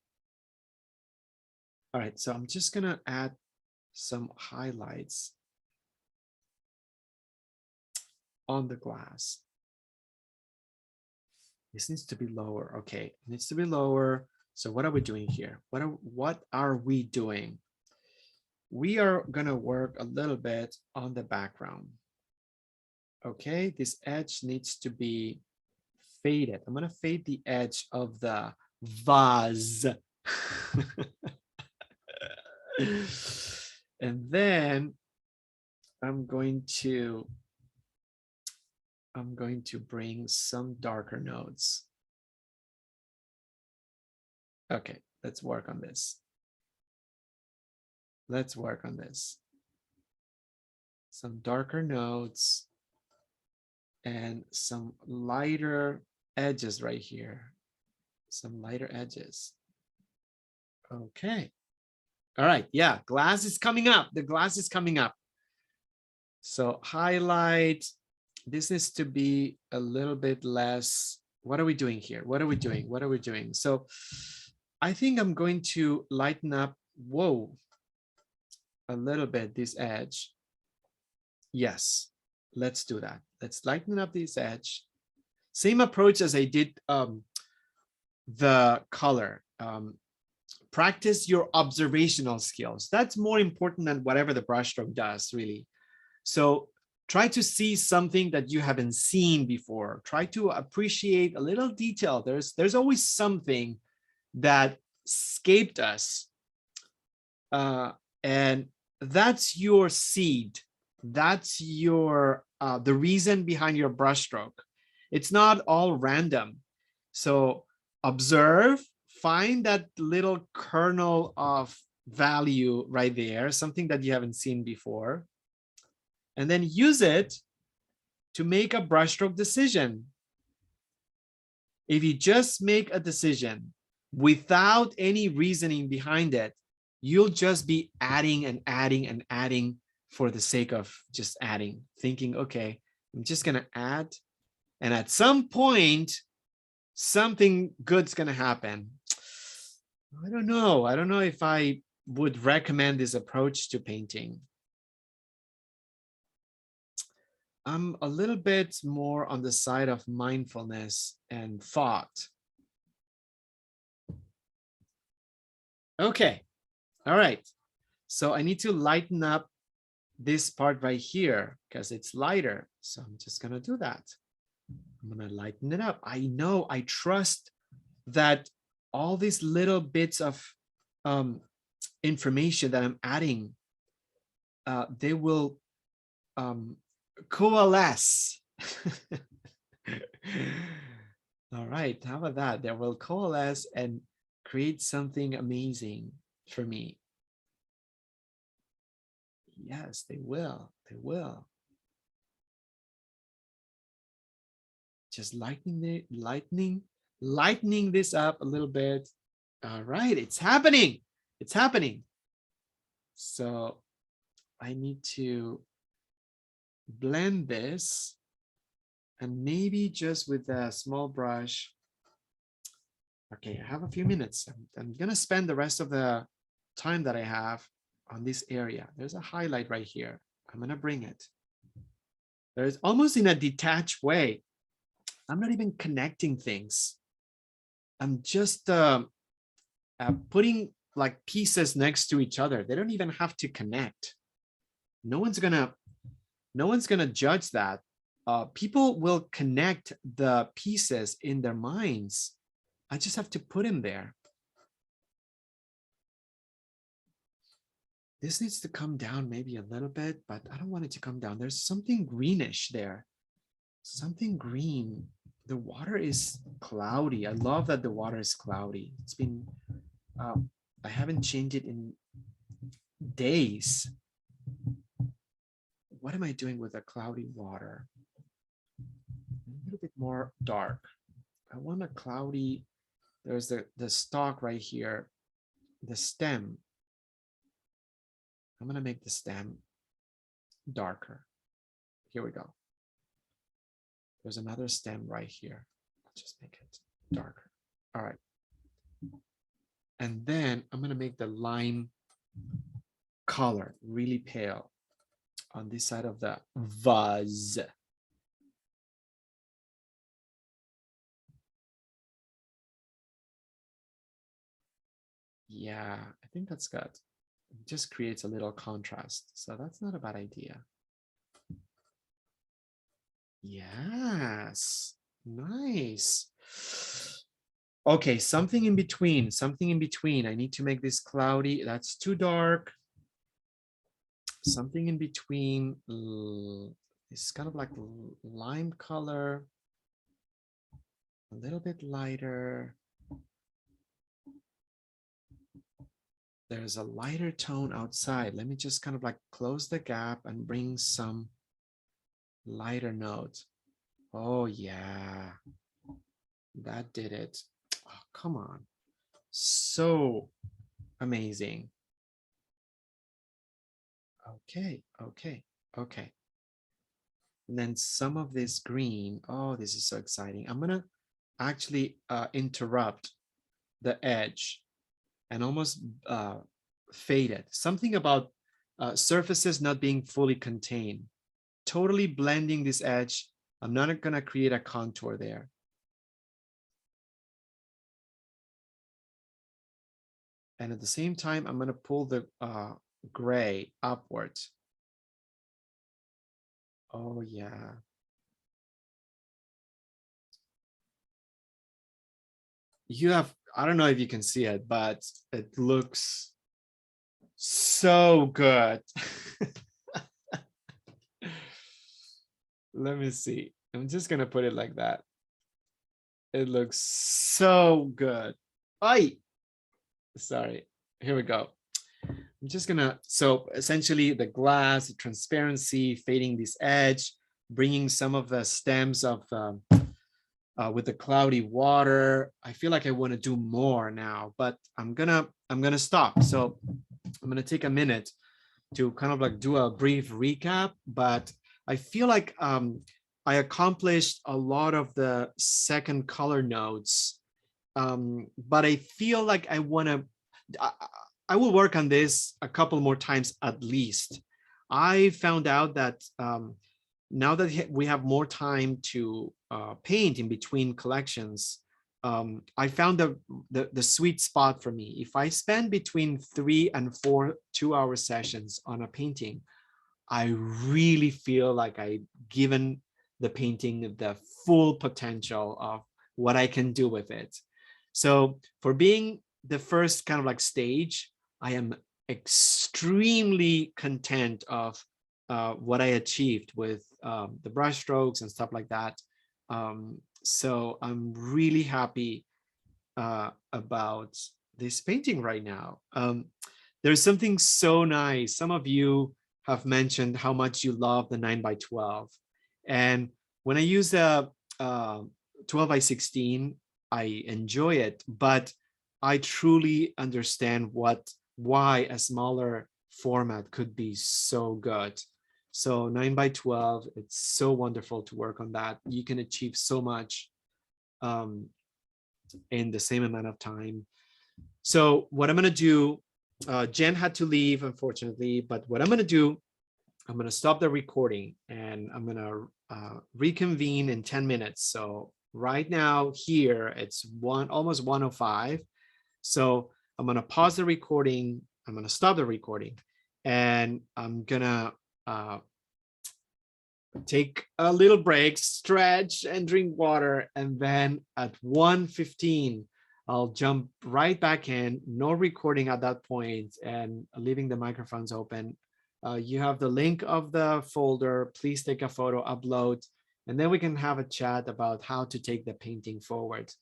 All right, so I'm just gonna add some highlights on the glass. This needs to be lower. Okay, it needs to be lower. So what are we doing here? What are we doing? We are gonna work a little bit on the background. Okay, this edge needs to be faded. I'm gonna fade the edge of the vase. And then I'm going to bring some darker notes. Okay, let's work on this. Let's work on this. Some darker notes and some lighter edges right here. Some lighter edges. Okay. All right. Yeah, glass is coming up. The glass is coming up. So highlight. This needs to be a little bit less. What are we doing here? What are we doing? What are we doing? So I think I'm going to lighten up, whoa, a little bit this edge. Yes, let's do that. Let's lighten up this edge. Same approach as I did the color. Practice your observational skills. That's more important than whatever the brushstroke does, really. So try to see something that you haven't seen before. Try to appreciate a little detail. There's always something that escaped us. And that's your seed. That's your the reason behind your brushstroke. It's not all random. So observe, find that little kernel of value right there, something that you haven't seen before, and then use it to make a brushstroke decision. If you just make a decision without any reasoning behind it, you'll just be adding and adding and adding for the sake of just adding, thinking, okay, I'm just going to add. And at some point, something good's going to happen. I don't know. I don't know if I would recommend this approach to painting. I'm a little bit more on the side of mindfulness and thought. Okay. All right. So I need to lighten up this part right here because it's lighter. So I'm just going to do that. I'm going to lighten it up. I know, I trust that all these little bits of information that I'm adding, they will coalesce. All right, how about that? They will coalesce and create something amazing for me. Yes, they will. They will. Just lightening this up a little bit. All right, it's happening. It's happening. So I need to blend this, and maybe just with a small brush, Okay, I have a few minutes. I'm gonna spend the rest of the time that I have on this area. There's a highlight right here. I'm gonna bring it. There's almost in a detached way. I'm not even connecting things. I'm just putting like pieces next to each other. They don't even have to connect. No one's gonna judge that. People will connect the pieces in their minds. I just have to put them there. This needs to come down maybe a little bit, but I don't want it to come down. There's something greenish there. Something green. The water is cloudy. I love that the water is cloudy. It's been, I haven't changed it in days. What am I doing with the cloudy water? A little bit more dark. I want a cloudy, there's the stalk right here, the stem. I'm gonna make the stem darker. Here we go. There's another stem right here. I'll just make it darker. All right. And then I'm gonna make the lime color really pale on this side of the vase. Yeah, I think that's good. It just creates a little contrast. So that's not a bad idea. Yes, nice. Okay, something in between, something in between. I need to make this cloudy. That's too dark. Something in between. It's kind of like lime color. A little bit lighter. There's a lighter tone outside. Let me just kind of like close the gap and bring some lighter notes. Oh yeah, that did it. Oh, come on. So amazing. Okay, okay, okay. And then some of this green. Oh, this is so exciting. I'm gonna actually interrupt the edge and almost fade it. Something about surfaces not being fully contained. Totally blending this edge. I'm not gonna create a contour there. And at the same time, I'm gonna pull the gray upwards. Oh yeah. You have, I don't know if you can see it, but it looks so good. Let me see. I'm just gonna put it like that. It looks so good. Ay, sorry. Here we go. I'm just gonna, so essentially the glass, the transparency, fading this edge, bringing some of the stems of with the cloudy water. I feel like I want to do more now, but I'm gonna stop. So I'm gonna take a minute to kind of like do a brief recap, but I feel like I accomplished a lot of the second color nodes, but I feel like I want to, I will work on this a couple more times at least. I found out that now that we have more time to paint in between collections, I found the sweet spot for me. If I spend between 3 and 4 2-hour sessions on a painting, I really feel like I've given the painting the full potential of what I can do with it. So for being the first kind of like stage, I am extremely content of what I achieved with the brush strokes and stuff like that. So I'm really happy about this painting right now. There's something so nice. Some of you have mentioned how much you love the 9x12. And when I use the 12x16, I enjoy it, but I truly understand why a smaller format could be so good. So 9x12, it's so wonderful to work on that. You can achieve so much in the same amount of time. So what I'm going to do, Jen had to leave, unfortunately, but what I'm going to do, I'm going to stop the recording and I'm going to reconvene in 10 minutes. So right now here, it's almost 1:05. So I'm going to pause the recording. I'm going to stop the recording and I'm going to take a little break, stretch and drink water. And then at 1:15, I'll jump right back in, no recording at that point and leaving the microphones open. You have the link of the folder. Please take a photo, upload, and then we can have a chat about how to take the painting forward.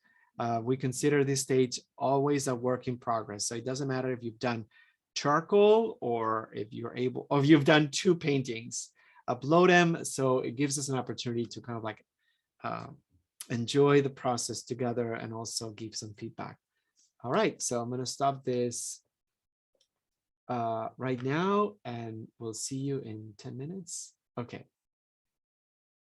We consider this stage always a work in progress. So it doesn't matter if you've done charcoal or if you're able, or if you've done 2 paintings, upload them. So it gives us an opportunity to kind of like enjoy the process together and also give some feedback. All right, so I'm going to stop this right now and we'll see you in 10 minutes. Okay.